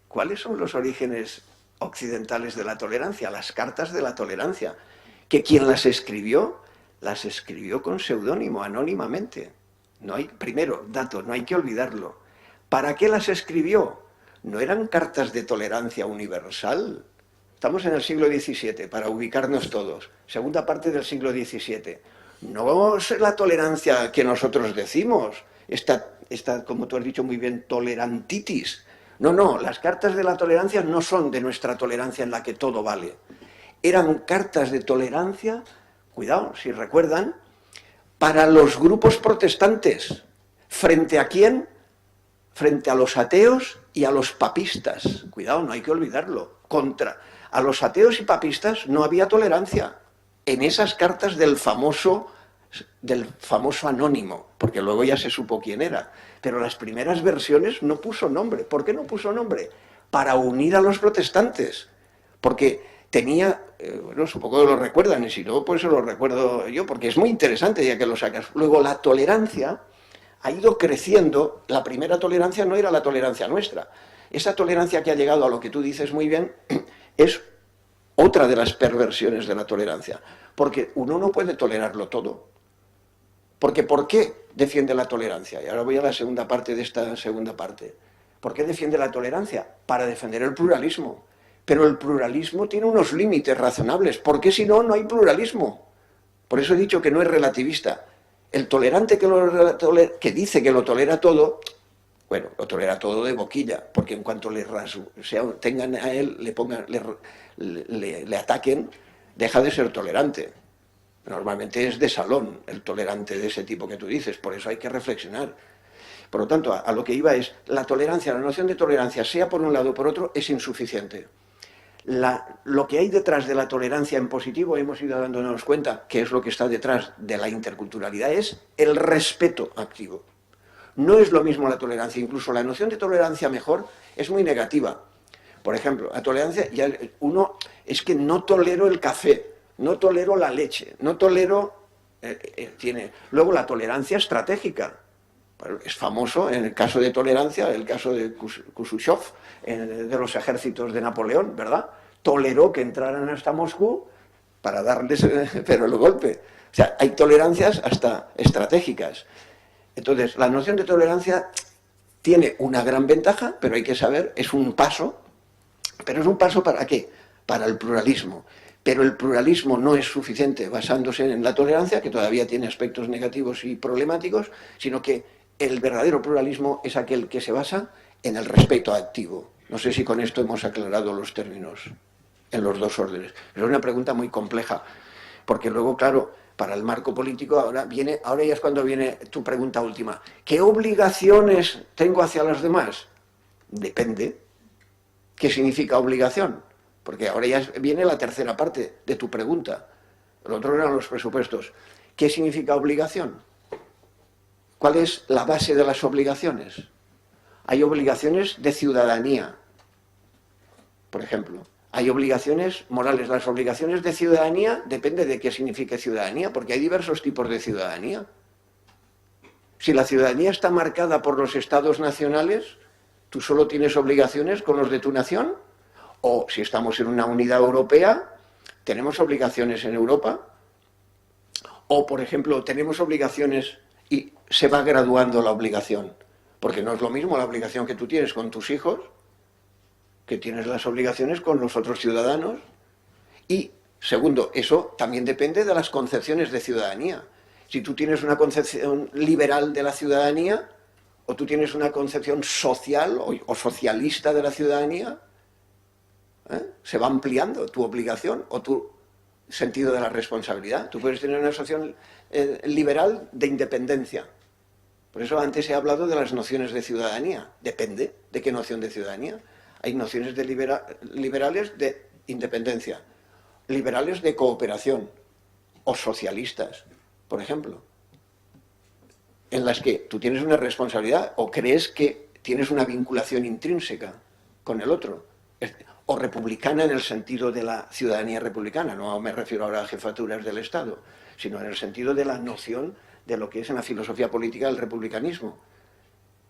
¿cuáles son los orígenes occidentales de la tolerancia? Las cartas de la tolerancia, que quien las escribió con seudónimo, anónimamente. No hay, primero, dato, no hay que olvidarlo. ¿Para qué las escribió? No eran cartas de tolerancia universal. Estamos en el siglo XVII, para ubicarnos todos. Segunda parte del siglo XVII. No es la tolerancia que nosotros decimos, esta, como tú has dicho muy bien, tolerantitis. No, las cartas de la tolerancia no son de nuestra tolerancia en la que todo vale. Eran cartas de tolerancia, cuidado, si recuerdan, para los grupos protestantes. ¿Frente a quién? Frente a los ateos y a los papistas. Cuidado, no hay que olvidarlo. A los ateos y papistas no había tolerancia en esas cartas del famoso anónimo, porque luego ya se supo quién era. Pero las primeras versiones no puso nombre. ¿Por qué no puso nombre? Para unir a los protestantes. Porque tenía, bueno, supongo que lo recuerdan, y si no, pues se lo recuerdo yo, porque es muy interesante ya que lo sacas. Luego, la tolerancia ha ido creciendo. La primera tolerancia no era la tolerancia nuestra. Esa tolerancia que ha llegado a lo que tú dices muy bien es otra de las perversiones de la tolerancia. Porque uno no puede tolerarlo todo. Porque ¿por qué defiende la tolerancia? Y ahora voy a la segunda parte de esta segunda parte. ¿Por qué defiende la tolerancia? Para defender el pluralismo. Pero el pluralismo tiene unos límites razonables. ¿Por qué si no, no hay pluralismo? Por eso he dicho que no es relativista. El tolerante que dice que lo tolera todo, bueno, lo tolera todo de boquilla, porque en cuanto tengan a él, le ataquen, deja de ser tolerante. Normalmente es de salón el tolerante de ese tipo que tú dices, por eso hay que reflexionar. Por lo tanto, a lo que iba es, la tolerancia, la noción de tolerancia, sea por un lado o por otro, es insuficiente. Lo que hay detrás de la tolerancia en positivo, hemos ido dándonos cuenta que es lo que está detrás de la interculturalidad, es el respeto activo. No es lo mismo la tolerancia, incluso la noción de tolerancia mejor es muy negativa. Por ejemplo, la tolerancia, es que no tolero el café, no tolero la leche, no tolero... Luego la tolerancia estratégica. Es famoso en el caso de tolerancia, el caso de Kusuchov, de los ejércitos de Napoleón, ¿verdad? Toleró que entraran hasta Moscú para darles pero el golpe. O sea, hay tolerancias hasta estratégicas. Entonces, la noción de tolerancia tiene una gran ventaja, pero hay que saber, es un paso, pero es un paso ¿para qué? Para el pluralismo. Pero el pluralismo no es suficiente basándose en la tolerancia, que todavía tiene aspectos negativos y problemáticos, sino que el verdadero pluralismo es aquel que se basa en el respeto activo. No sé si con esto hemos aclarado los términos en los dos órdenes. Es una pregunta muy compleja, porque luego, claro, para el marco político ahora ya es cuando viene tu pregunta última. ¿Qué obligaciones tengo hacia los demás? Depende. ¿Qué significa obligación? Porque ahora ya viene la tercera parte de tu pregunta. El otro eran los presupuestos. ¿Qué significa obligación? ¿Cuál es la base de las obligaciones? Hay obligaciones de ciudadanía, por ejemplo. Hay obligaciones morales. Las obligaciones de ciudadanía depende de qué signifique ciudadanía, porque hay diversos tipos de ciudadanía. Si la ciudadanía está marcada por los estados nacionales, ¿tú solo tienes obligaciones con los de tu nación? O si estamos en una unidad europea, ¿tenemos obligaciones en Europa? O, por ejemplo, tenemos obligaciones y se va graduando la obligación. Porque no es lo mismo la obligación que tú tienes con tus hijos, que tienes las obligaciones con los otros ciudadanos. Y, segundo, eso también depende de las concepciones de ciudadanía. Si tú tienes una concepción liberal de la ciudadanía, o tú tienes una concepción social o socialista de la ciudadanía, se va ampliando tu obligación o tu sentido de la responsabilidad. Tú puedes tener una asociación liberal de independencia. Por eso antes he hablado de las nociones de ciudadanía. Depende de qué noción de ciudadanía. Hay nociones de liberales de independencia, liberales de cooperación o socialistas, por ejemplo, en las que tú tienes una responsabilidad o crees que tienes una vinculación intrínseca con el otro. O republicana en el sentido de la ciudadanía republicana, no me refiero ahora a jefaturas del Estado, sino en el sentido de la noción de lo que es en la filosofía política el republicanismo,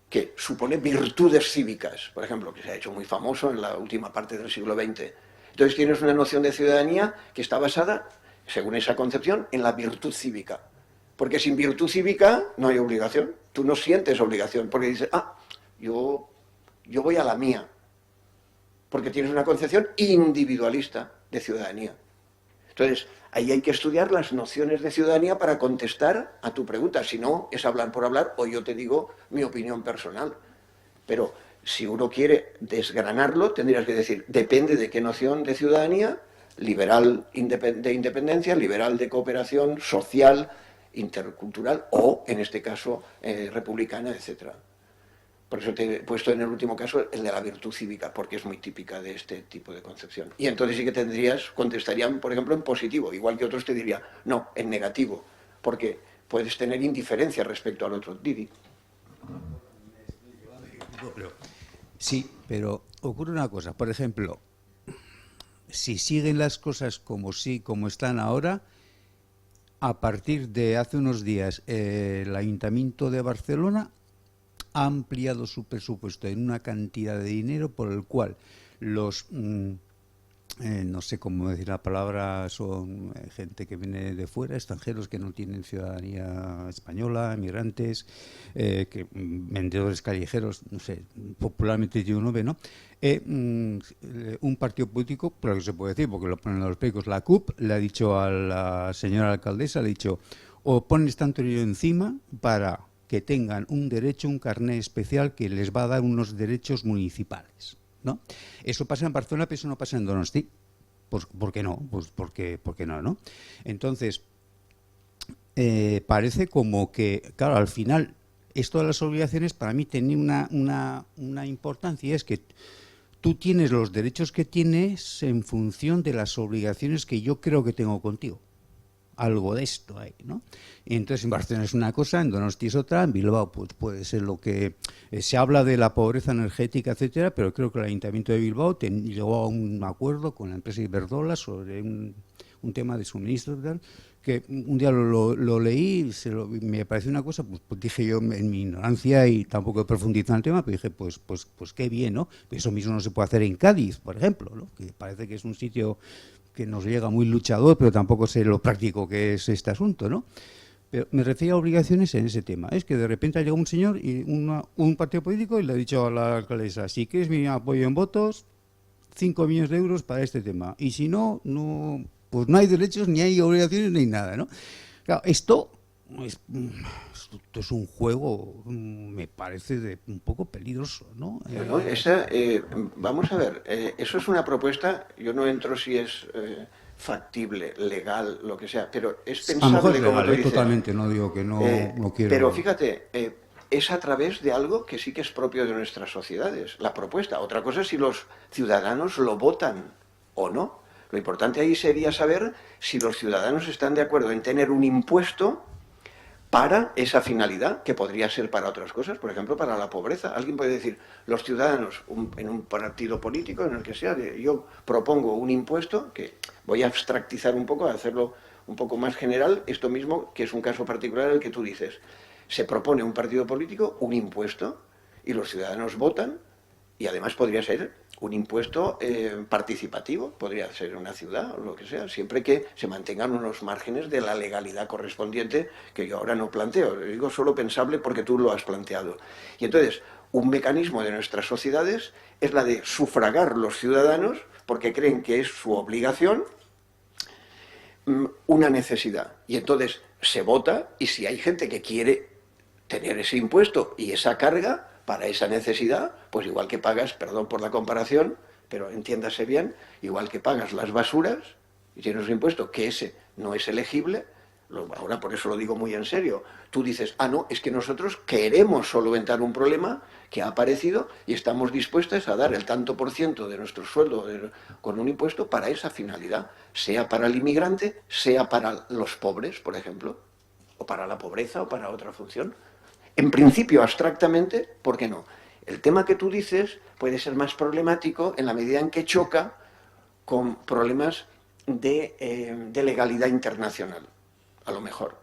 que supone virtudes cívicas, por ejemplo, que se ha hecho muy famoso en la última parte del siglo XX. Entonces tienes una noción de ciudadanía que está basada, según esa concepción, en la virtud cívica. Porque sin virtud cívica no hay obligación. Tú no sientes obligación, porque dices, yo voy a la mía. Porque tienes una concepción individualista de ciudadanía. Entonces, ahí hay que estudiar las nociones de ciudadanía para contestar a tu pregunta. Si no, es hablar por hablar o yo te digo mi opinión personal. Pero si uno quiere desgranarlo, tendrías que decir, depende de qué noción de ciudadanía, liberal de independencia, liberal de cooperación, social, intercultural o, en este caso, republicana, etcétera. Por eso te he puesto en el último caso el de la virtud cívica, porque es muy típica de este tipo de concepción. Y entonces sí que contestarían, por ejemplo, en positivo, igual que otros te dirían, no, en negativo, porque puedes tener indiferencia respecto al otro. Didi. Sí, pero ocurre una cosa. Por ejemplo, si siguen las cosas como están ahora, a partir de hace unos días el Ayuntamiento de Barcelona ha ampliado su presupuesto en una cantidad de dinero por el cual los, no sé cómo decir la palabra, son gente que viene de fuera, extranjeros que no tienen ciudadanía española, emigrantes, vendedores callejeros, no sé, popularmente yo no ve, ¿no? Un partido político, pero que se puede decir, porque lo ponen los periódicos, la CUP, le ha dicho a la señora alcaldesa, le ha dicho, o pones tanto dinero encima para que tengan un derecho, un carné especial que les va a dar unos derechos municipales, ¿no? Eso pasa en Barcelona, pero eso no pasa en Donosti. Pues, ¿por qué no? Pues porque no, ¿no? Entonces, parece como que, claro, al final, esto de las obligaciones para mí tenía una importancia, y es que tú tienes los derechos que tienes en función de las obligaciones que yo creo que tengo contigo. Algo de esto hay, ¿no? Y entonces en Barcelona es una cosa, en Donosti es otra, en Bilbao pues puede ser lo que se habla de la pobreza energética, etcétera, pero creo que el Ayuntamiento de Bilbao llegó a un acuerdo con la empresa Iberdrola sobre un tema de suministro y tal, que un día lo leí, me pareció una cosa, pues dije yo en mi ignorancia y tampoco he profundizado en el tema, pero dije, pues qué bien, ¿no? Eso mismo no se puede hacer en Cádiz, por ejemplo, ¿no? Que parece que es un sitio que nos llega muy luchador, pero tampoco sé lo práctico que es este asunto, ¿no? Pero me refiero a obligaciones en ese tema. Es que de repente ha llegado un señor y un partido político y le ha dicho a la alcaldesa, si quieres mi apoyo en votos, 5 millones de euros para este tema. Y si no, pues no hay derechos, ni hay obligaciones, ni nada, ¿no? Claro, esto es un juego, me parece, un poco peligroso, ¿no? Bueno, vamos a ver, eso es una propuesta, yo no entro si es factible, legal, lo que sea, pero es A lo mejor es pensable, como legal, tú dices. totalmente, no digo que no quiero... Pero fíjate, es a través de algo que sí que es propio de nuestras sociedades, la propuesta. Otra cosa es si los ciudadanos lo votan o no. Lo importante ahí sería saber si los ciudadanos están de acuerdo en tener un impuesto para esa finalidad, que podría ser para otras cosas, por ejemplo, para la pobreza. Alguien puede decir, los ciudadanos, en un partido político, en el que sea, yo propongo un impuesto, que voy a abstractizar un poco, a hacerlo un poco más general, esto mismo, que es un caso particular el que tú dices. Se propone un partido político un impuesto y los ciudadanos votan, y además podría ser un impuesto participativo, podría ser una ciudad o lo que sea, siempre que se mantengan unos márgenes de la legalidad correspondiente, que yo ahora no planteo, lo digo solo pensable porque tú lo has planteado. Y entonces, un mecanismo de nuestras sociedades es la de sufragar los ciudadanos porque creen que es su obligación una necesidad. Y entonces se vota, y si hay gente que quiere tener ese impuesto y esa carga para esa necesidad, pues igual que pagas, perdón por la comparación, pero entiéndase bien, igual que pagas las basuras y tienes un impuesto que ese no es elegible, ahora por eso lo digo muy en serio, tú dices, no, es que nosotros queremos solventar un problema que ha aparecido y estamos dispuestos a dar el tanto por ciento de nuestro sueldo con un impuesto para esa finalidad, sea para el inmigrante, sea para los pobres, por ejemplo, o para la pobreza o para otra función. En principio, abstractamente, ¿por qué no? El tema que tú dices puede ser más problemático en la medida en que choca con problemas de legalidad internacional, a lo mejor.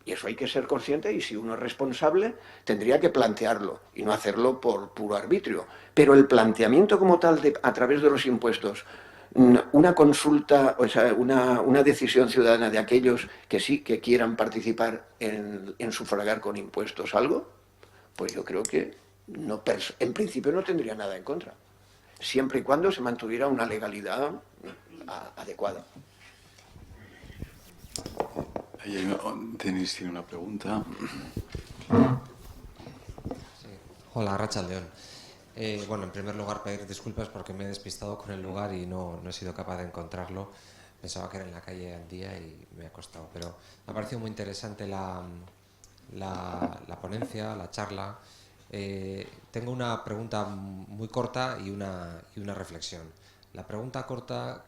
Y eso hay que ser consciente, y si uno es responsable, tendría que plantearlo y no hacerlo por puro arbitrio. Pero el planteamiento como tal, a través de los impuestos, una consulta, o sea, una decisión ciudadana de aquellos que sí que quieran participar en sufragar con impuestos algo, pues yo creo que no, en principio no tendría nada en contra, siempre y cuando se mantuviera una legalidad adecuada. Denis tiene una pregunta. Sí. Hola, Arratsaldeon. Bueno, en primer lugar, pedir disculpas porque me he despistado con el lugar y no he sido capaz de encontrarlo. Pensaba que era en la calle Andía y me ha costado. Pero me ha parecido muy interesante la ponencia, la charla. Tengo una pregunta muy corta y una reflexión. La pregunta corta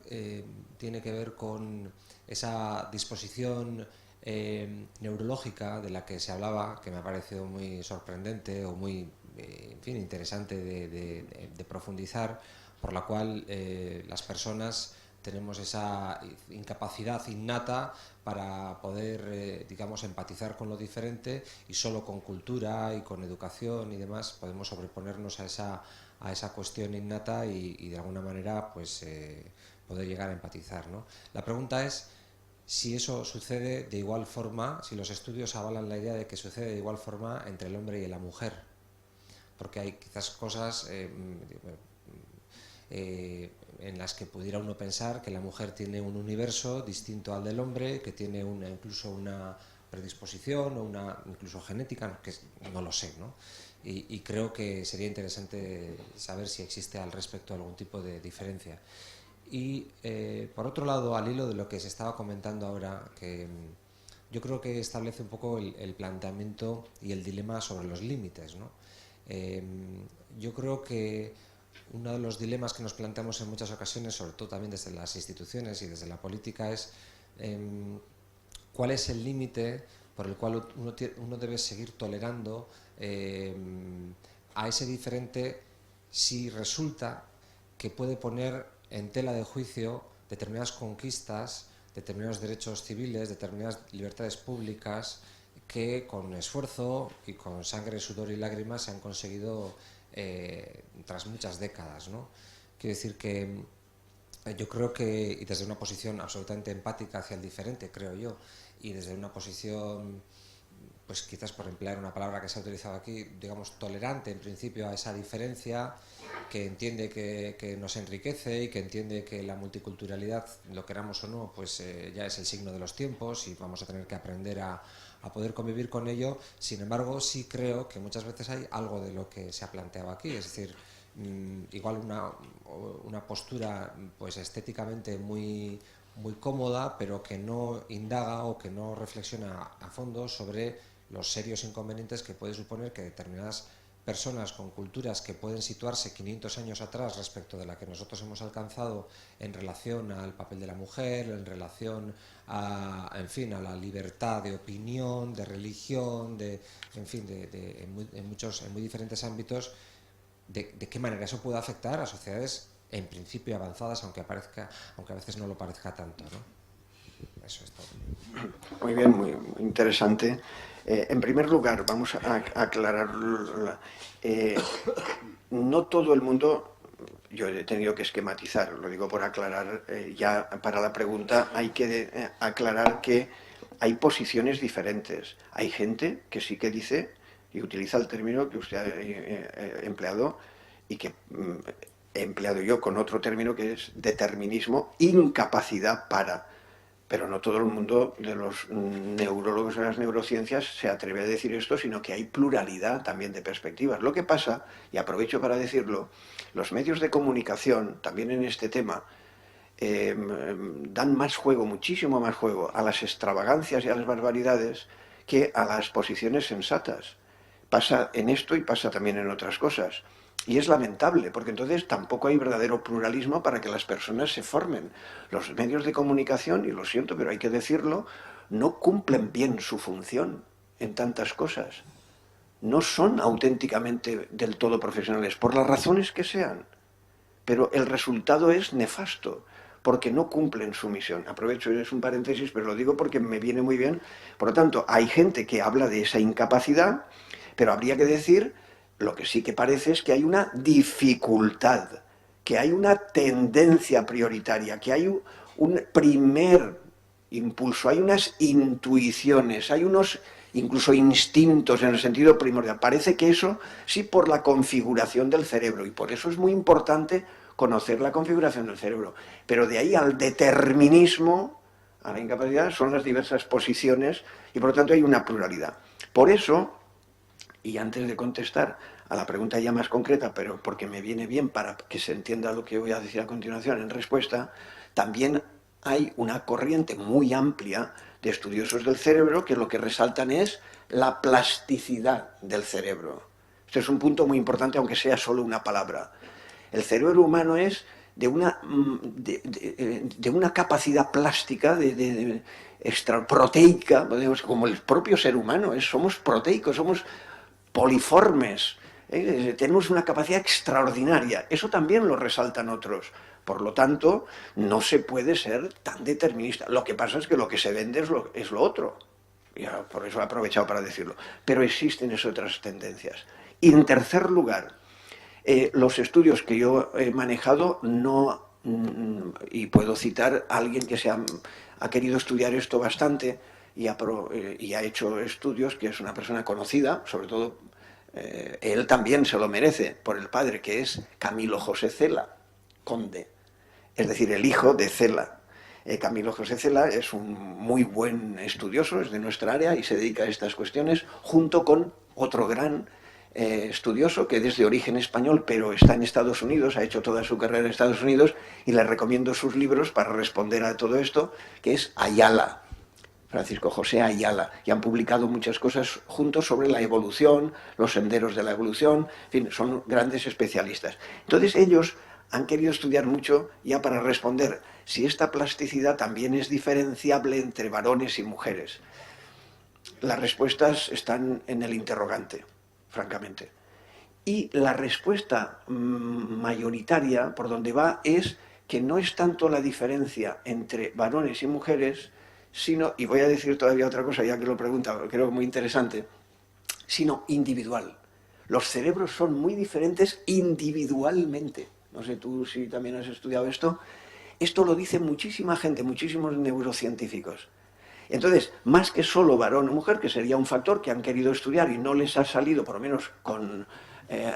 tiene que ver con esa disposición neurológica de la que se hablaba, que me ha parecido muy sorprendente o muy en fin, interesante de profundizar, por la cual las personas tenemos esa incapacidad innata para poder, digamos, empatizar con lo diferente, y solo con cultura y con educación y demás podemos sobreponernos a esa cuestión innata y de alguna manera pues poder llegar a empatizar, ¿no? La pregunta es si eso sucede de igual forma, si los estudios avalan la idea de que sucede de igual forma entre el hombre y la mujer, porque hay quizás cosas en las que pudiera uno pensar que la mujer tiene un universo distinto al del hombre, que tiene incluso una predisposición o una incluso genética, que no lo sé, ¿no? Y creo que sería interesante saber si existe al respecto algún tipo de diferencia. Y por otro lado, al hilo de lo que se estaba comentando ahora, que yo creo que establece un poco el planteamiento y el dilema sobre los límites, ¿no? Yo creo que uno de los dilemas que nos planteamos en muchas ocasiones, sobre todo también desde las instituciones y desde la política, es cuál es el límite por el cual uno debe seguir tolerando a ese diferente si resulta que puede poner en tela de juicio determinadas conquistas, determinados derechos civiles, determinadas libertades públicas que con esfuerzo y con sangre, sudor y lágrimas se han conseguido tras muchas décadas, ¿no? Quiero decir que yo creo que, y desde una posición absolutamente empática hacia el diferente, creo yo, y desde una posición pues quizás por emplear una palabra que se ha utilizado aquí, digamos, tolerante en principio a esa diferencia, que entiende que nos enriquece y que entiende que la multiculturalidad, lo queramos o no, pues ya es el signo de los tiempos y vamos a tener que aprender a poder convivir con ello. Sin embargo, sí creo que muchas veces hay algo de lo que se ha planteado aquí, es decir, igual una postura pues estéticamente muy cómoda, pero que no indaga o que no reflexiona a fondo sobre los serios inconvenientes que puede suponer que determinadas personas con culturas que pueden situarse 500 años atrás respecto de la que nosotros hemos alcanzado en relación al papel de la mujer, en relación a, en fin, a la libertad de opinión, de religión, en fin, en muy diferentes ámbitos, de qué manera eso puede afectar a sociedades en principio avanzadas, aunque a veces no lo parezca tanto, ¿no? Eso es todo. Muy bien, muy interesante. En primer lugar, vamos a aclarar. No todo el mundo, yo he tenido que esquematizar, lo digo por aclarar, ya para la pregunta hay que aclarar que hay posiciones diferentes. Hay gente que sí que dice, y utiliza el término que usted ha empleado, y que he empleado yo con otro término que es determinismo, incapacidad para. Pero no todo el mundo de los neurólogos de las neurociencias se atreve a decir esto, sino que hay pluralidad también de perspectivas. Lo que pasa, y aprovecho para decirlo, los medios de comunicación, también en este tema, dan más juego, muchísimo más juego, a las extravagancias y a las barbaridades que a las posiciones sensatas. Pasa en esto y pasa también en otras cosas. Y es lamentable, porque entonces tampoco hay verdadero pluralismo para que las personas se formen. Los medios de comunicación, y lo siento, pero hay que decirlo, no cumplen bien su función en tantas cosas. No son auténticamente del todo profesionales, por las razones que sean. Pero el resultado es nefasto, porque no cumplen su misión. Aprovecho, es un paréntesis, pero lo digo porque me viene muy bien. Por lo tanto, hay gente que habla de esa incapacidad, pero habría que decir, lo que sí que parece es que hay una dificultad, que hay una tendencia prioritaria, que hay un primer impulso, hay unas intuiciones, hay unos incluso instintos en el sentido primordial. Parece que eso sí por la configuración del cerebro, y por eso es muy importante conocer la configuración del cerebro. Pero de ahí al determinismo, a la incapacidad, son las diversas posiciones y por lo tanto hay una pluralidad. Por eso, y antes de contestar a la pregunta ya más concreta, pero porque me viene bien para que se entienda lo que voy a decir a continuación en respuesta, también hay una corriente muy amplia de estudiosos del cerebro que lo que resaltan es la plasticidad del cerebro. Este es un punto muy importante, aunque sea solo una palabra. El cerebro humano es de una capacidad plástica, proteica, como el propio ser humano, somos proteicos, somos poliformes, tenemos una capacidad extraordinaria. Eso también lo resaltan otros. Por lo tanto, no se puede ser tan determinista. Lo que pasa es que lo que se vende es lo otro. Ya, por eso he aprovechado para decirlo. Pero existen esas otras tendencias. Y en tercer lugar, los estudios que yo he manejado no, y puedo citar a alguien que ha querido estudiar esto bastante y ha hecho estudios, que es una persona conocida, sobre todo él también se lo merece por el padre, que es Camilo José Cela, conde, es decir, el hijo de Cela. Camilo José Cela es un muy buen estudioso, es de nuestra área y se dedica a estas cuestiones, junto con otro gran estudioso que es de origen español, pero está en Estados Unidos, ha hecho toda su carrera en Estados Unidos, y le recomiendo sus libros para responder a todo esto, que es Ayala, Francisco José Ayala, y han publicado muchas cosas juntos sobre la evolución, los senderos de la evolución, en fin, son grandes especialistas. Entonces ellos han querido estudiar mucho ya para responder si esta plasticidad también es diferenciable entre varones y mujeres. Las respuestas están en el interrogante, francamente. Y la respuesta mayoritaria, por donde va, es que no es tanto la diferencia entre varones y mujeres, sino, y voy a decir todavía otra cosa, ya que lo pregunta, creo muy interesante, sino individual. Los cerebros son muy diferentes individualmente. No sé tú si también has estudiado esto. Esto lo dice muchísima gente, muchísimos neurocientíficos. Entonces, más que solo varón o mujer, que sería un factor que han querido estudiar y no les ha salido, por lo menos con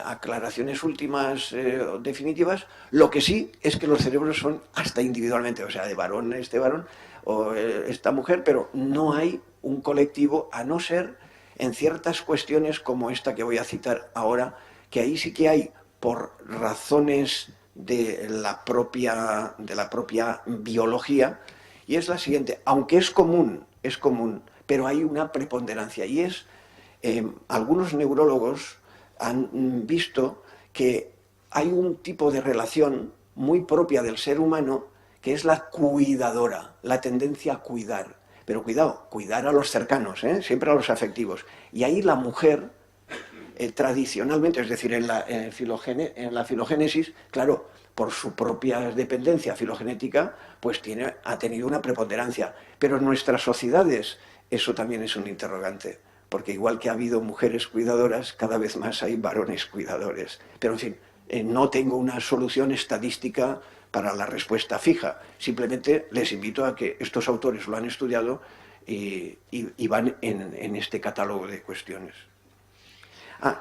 aclaraciones últimas definitivas, lo que sí es que los cerebros son hasta individualmente, o sea, de varón este varón o esta mujer, pero no hay un colectivo, a no ser en ciertas cuestiones como esta que voy a citar ahora, que ahí sí que hay, por razones de la propia biología, y es la siguiente: aunque es común, pero hay una preponderancia, y es, algunos neurólogos han visto que hay un tipo de relación muy propia del ser humano, que es la cuidadora, la tendencia a cuidar. Pero cuidado, cuidar a los cercanos, siempre a los afectivos. Y ahí la mujer, tradicionalmente, es decir, en la filogénesis, claro, por su propia dependencia filogenética, pues ha tenido una preponderancia. Pero en nuestras sociedades eso también es un interrogante, porque igual que ha habido mujeres cuidadoras, cada vez más hay varones cuidadores. Pero en fin, no tengo una solución estadística para la respuesta fija. Simplemente les invito a que estos autores lo han estudiado y van en este catálogo de cuestiones.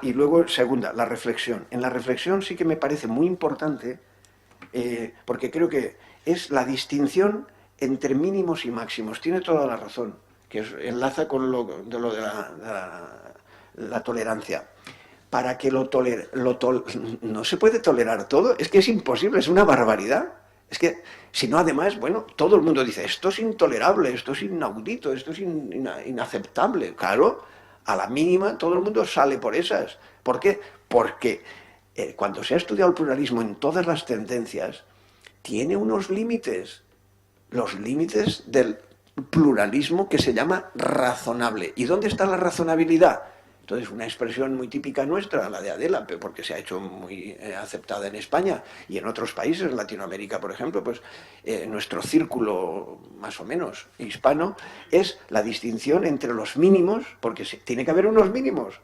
Y luego, segunda, la reflexión. En la reflexión sí que me parece muy importante, porque creo que es la distinción entre mínimos y máximos. Tiene toda la razón, que enlaza con lo de la tolerancia. Para que no se puede tolerar todo, es que es imposible, es una barbaridad. Es que, si no, además, bueno, todo el mundo dice, esto es intolerable, esto es inaudito, esto es inaceptable. Claro, a la mínima todo el mundo sale por esas. ¿Por qué? Porque cuando se ha estudiado el pluralismo en todas las tendencias, tiene unos límites, los límites del pluralismo, que se llama razonable. ¿Y dónde está la razonabilidad? Entonces, una expresión muy típica nuestra, la de Adela, porque se ha hecho muy aceptada en España y en otros países, en Latinoamérica, por ejemplo, pues nuestro círculo más o menos hispano, es la distinción entre los mínimos, porque tiene que haber unos mínimos,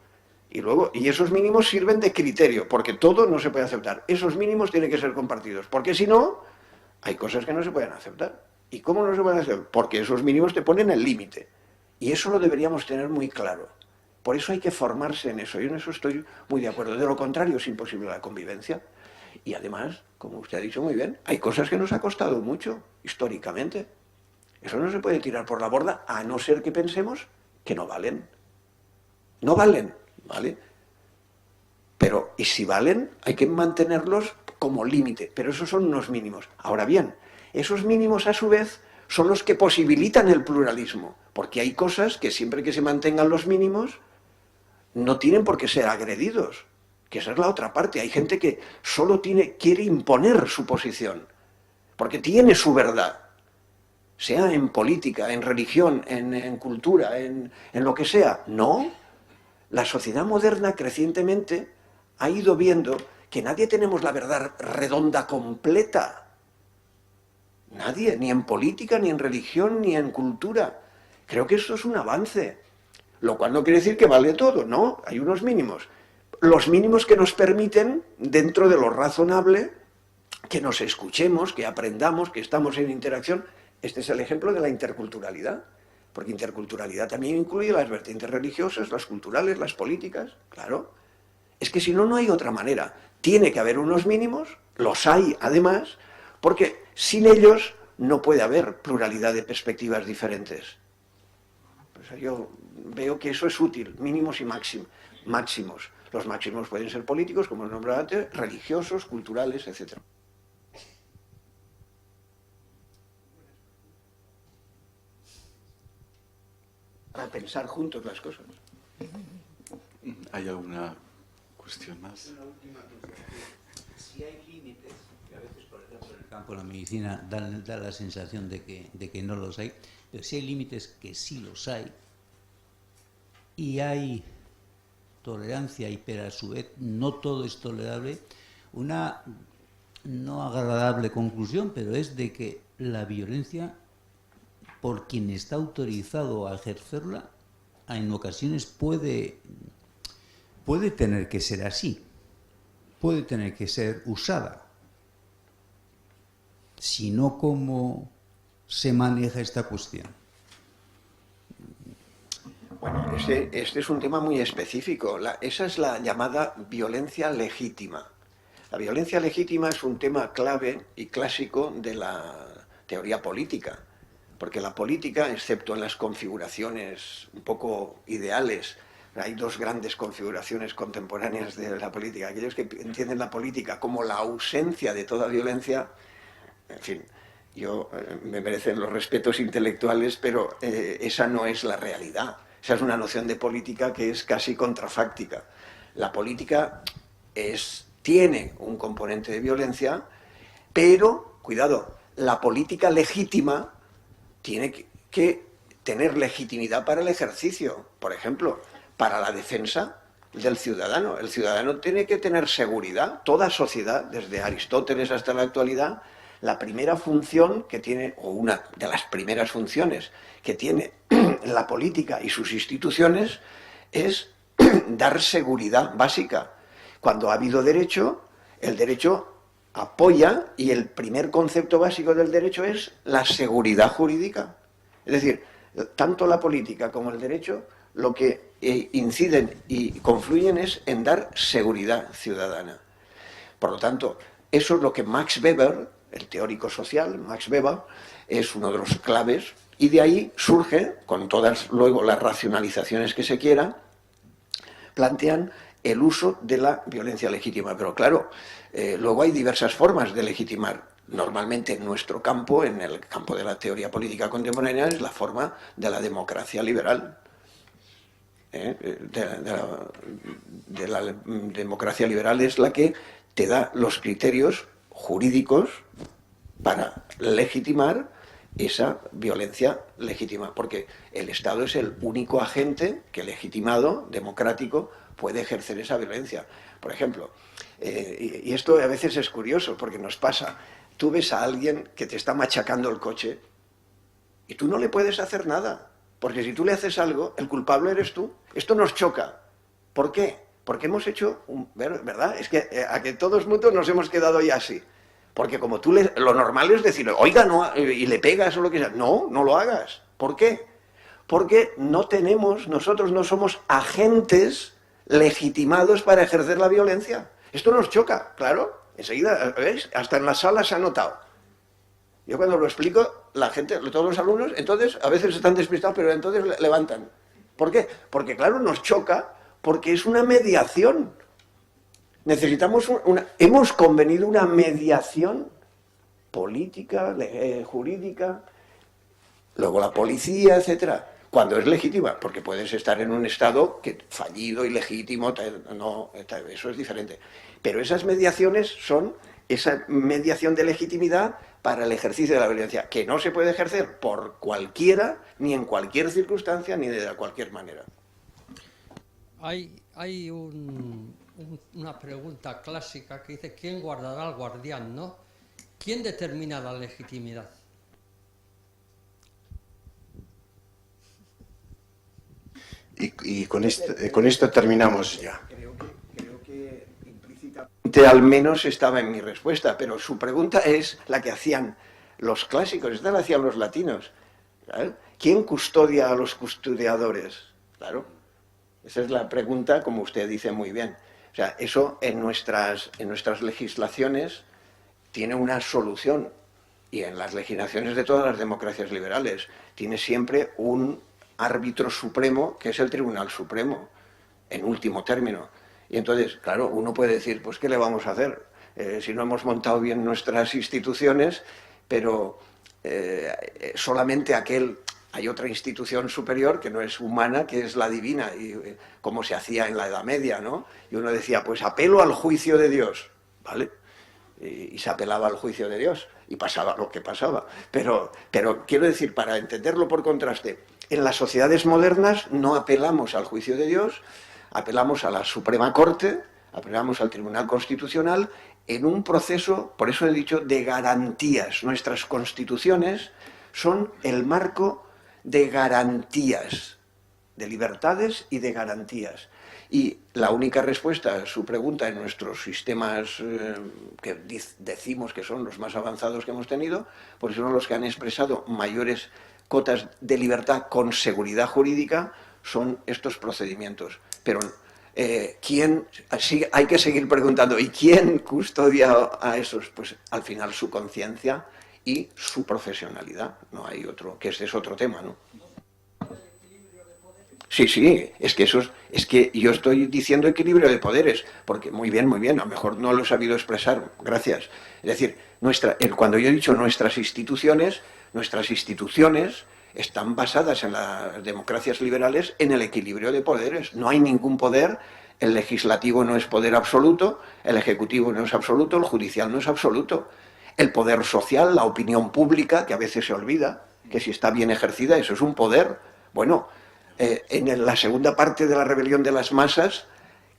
y esos mínimos sirven de criterio, porque todo no se puede aceptar. Esos mínimos tienen que ser compartidos, porque si no, hay cosas que no se pueden aceptar. ¿Y cómo no se pueden aceptar? Porque esos mínimos te ponen el límite. Y eso lo deberíamos tener muy claro. Por eso hay que formarse en eso. Yo en eso estoy muy de acuerdo. De lo contrario es imposible la convivencia. Y además, como usted ha dicho muy bien, hay cosas que nos ha costado mucho, históricamente. Eso no se puede tirar por la borda, a no ser que pensemos que no valen. No valen, ¿vale? Pero, y si valen, hay que mantenerlos como límite. Pero esos son unos mínimos. Ahora bien, esos mínimos, a su vez, son los que posibilitan el pluralismo. Porque hay cosas que, siempre que se mantengan los mínimos, no tienen por qué ser agredidos, que esa es la otra parte. Hay gente que solo quiere imponer su posición, porque tiene su verdad, sea en política, en religión, en cultura, en lo que sea. No, la sociedad moderna crecientemente ha ido viendo que nadie tenemos la verdad redonda completa. Nadie, ni en política, ni en religión, ni en cultura. Creo que eso es un avance. Lo cual no quiere decir que vale todo, no, hay unos mínimos. Los mínimos que nos permiten, dentro de lo razonable, que nos escuchemos, que aprendamos, que estamos en interacción. Este es el ejemplo de la interculturalidad, porque interculturalidad también incluye las vertientes religiosas, las culturales, las políticas, claro. Es que si no, no hay otra manera. Tiene que haber unos mínimos, los hay además, porque sin ellos no puede haber pluralidad de perspectivas diferentes. Pues yo veo que eso es útil, mínimos y máximos. Los máximos pueden ser políticos, como he nombrado antes, religiosos, culturales, etc. Para pensar juntos las cosas. ¿Hay alguna cuestión más? Una última cuestión. Si hay límites, que a veces, por ejemplo, en el campo de la medicina da la sensación de que no los hay, pero si hay límites, que sí los hay, y hay tolerancia, pero a su vez no todo es tolerable, una no agradable conclusión, pero es de que la violencia, por quien está autorizado a ejercerla, en ocasiones puede tener que ser así, puede tener que ser usada. Si no, ¿cómo se maneja esta cuestión? Bueno, este es un tema muy específico. Esa es la llamada violencia legítima. La violencia legítima es un tema clave y clásico de la teoría política, porque la política, excepto en las configuraciones un poco ideales, hay dos grandes configuraciones contemporáneas de la política. Aquellos que entienden la política como la ausencia de toda violencia, en fin, me merecen los respetos intelectuales, pero esa no es la realidad. Esa es una noción de política que es casi contrafáctica. La política tiene un componente de violencia, pero, cuidado, la política legítima tiene que tener legitimidad para el ejercicio. Por ejemplo, para la defensa del ciudadano. El ciudadano tiene que tener seguridad. Toda sociedad, desde Aristóteles hasta la actualidad, la primera función que tiene, o una de las primeras funciones que tiene la política y sus instituciones, es dar seguridad básica. Cuando ha habido derecho, el derecho apoya, y el primer concepto básico del derecho es la seguridad jurídica. Es decir, tanto la política como el derecho lo que inciden y confluyen es en dar seguridad ciudadana. Por lo tanto, eso es lo que Max Weber, el teórico social, Max Weber, es uno de los claves, y de ahí surge, con todas luego las racionalizaciones que se quiera, plantean el uso de la violencia legítima. Pero claro, luego hay diversas formas de legitimar. Normalmente en nuestro campo, en el campo de la teoría política contemporánea, es la forma de la democracia liberal. De la democracia liberal es la que te da los criterios jurídicos para legitimar esa violencia legítima, porque el Estado es el único agente que, legitimado, democrático, puede ejercer esa violencia. Por ejemplo, y esto a veces es curioso, porque nos pasa, tú ves a alguien que te está machacando el coche y tú no le puedes hacer nada, porque si tú le haces algo, el culpable eres tú. Esto nos choca. ¿Por qué? Porque hemos hecho, ¿verdad? Es que a que todos mutuos nos hemos quedado ya así. Porque como tú lo normal es decir, oiga, no, y le pegas o lo que sea. No, no lo hagas. ¿Por qué? Porque nosotros no somos agentes legitimados para ejercer la violencia. Esto nos choca, claro. Enseguida, ¿ves? Hasta en la sala se ha notado. Yo cuando lo explico, la gente, todos los alumnos, entonces a veces están despistados, pero entonces levantan. ¿Por qué? Porque claro, nos choca, porque es una mediación. Necesitamos hemos convenido una mediación política, jurídica, luego la policía, etcétera, cuando es legítima, porque puedes estar en un estado fallido, ilegítimo, eso es diferente. Pero esas mediaciones son esa mediación de legitimidad para el ejercicio de la violencia, que no se puede ejercer por cualquiera, ni en cualquier circunstancia, ni de cualquier manera. Hay una pregunta clásica que dice, ¿quién guardará al guardián, no? ¿Quién determina la legitimidad? Y con esto terminamos ya. Creo que implícitamente al menos estaba en mi respuesta, pero su pregunta es la que hacían los clásicos, esta la hacían los latinos. ¿Claro? ¿Quién custodia a los custodiadores? Claro, esa es la pregunta, como usted dice muy bien. O sea, eso en nuestras legislaciones tiene una solución, y en las legislaciones de todas las democracias liberales tiene siempre un árbitro supremo, que es el Tribunal Supremo, en último término. Y entonces, claro, uno puede decir, pues ¿qué le vamos a hacer? Si no hemos montado bien nuestras instituciones, pero solamente hay otra institución superior que no es humana, que es la divina, y como se hacía en la Edad Media, ¿no? Y uno decía, pues apelo al juicio de Dios, ¿vale? Y se apelaba al juicio de Dios, y pasaba lo que pasaba. Pero quiero decir, para entenderlo por contraste, en las sociedades modernas no apelamos al juicio de Dios, apelamos a la Suprema Corte, apelamos al Tribunal Constitucional, en un proceso, por eso he dicho, de garantías. Nuestras constituciones son el marco de garantías, de libertades y de garantías. Y la única respuesta a su pregunta en nuestros sistemas que decimos que son los más avanzados que hemos tenido, pues son los que han expresado mayores cotas de libertad con seguridad jurídica, son estos procedimientos. Pero sí, hay que seguir preguntando, ¿y quién custodia a esos? Pues al final su conciencia y su profesionalidad. No hay otro, que ese es otro tema, ¿no? Sí, es que yo estoy diciendo equilibrio de poderes, porque muy bien, a lo mejor no lo he sabido expresar, gracias. Es decir, cuando yo he dicho nuestras instituciones están basadas en las democracias liberales en el equilibrio de poderes. No hay ningún poder, el legislativo no es poder absoluto, el ejecutivo no es absoluto, el judicial no es absoluto. El poder social, la opinión pública, que a veces se olvida, que si está bien ejercida, eso es un poder. Bueno, en la segunda parte de la rebelión de las masas,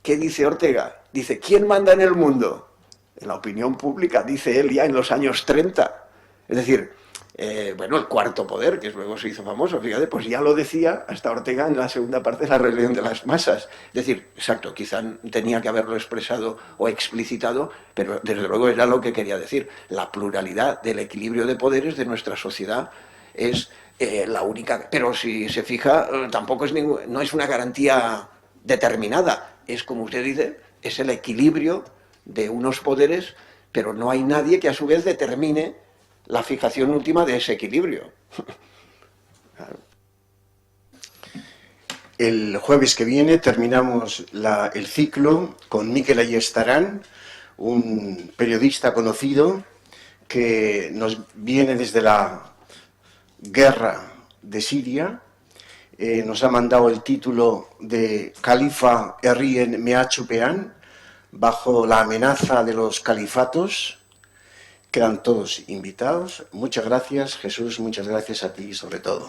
¿qué dice Ortega? Dice, ¿quién manda en el mundo? En la opinión pública, dice él ya en los años 30. Es decir, el cuarto poder, que luego se hizo famoso, fíjate, pues ya lo decía hasta Ortega en la segunda parte de la rebelión de las masas. Es decir, exacto, quizá tenía que haberlo expresado o explicitado, pero desde luego era lo que quería decir. La pluralidad del equilibrio de poderes de nuestra sociedad es la única, pero si se fija, tampoco no es una garantía determinada, es como usted dice, es el equilibrio de unos poderes, pero no hay nadie que a su vez determine la fijación última de ese equilibrio. Claro. El jueves que viene terminamos el ciclo con Mikel Ayestarán, un periodista conocido que nos viene desde la guerra de Siria. Nos ha mandado el título de Califa Herrien Meachupean, bajo la amenaza de los califatos. Quedan todos invitados. Muchas gracias, Jesús, muchas gracias a ti sobre todo.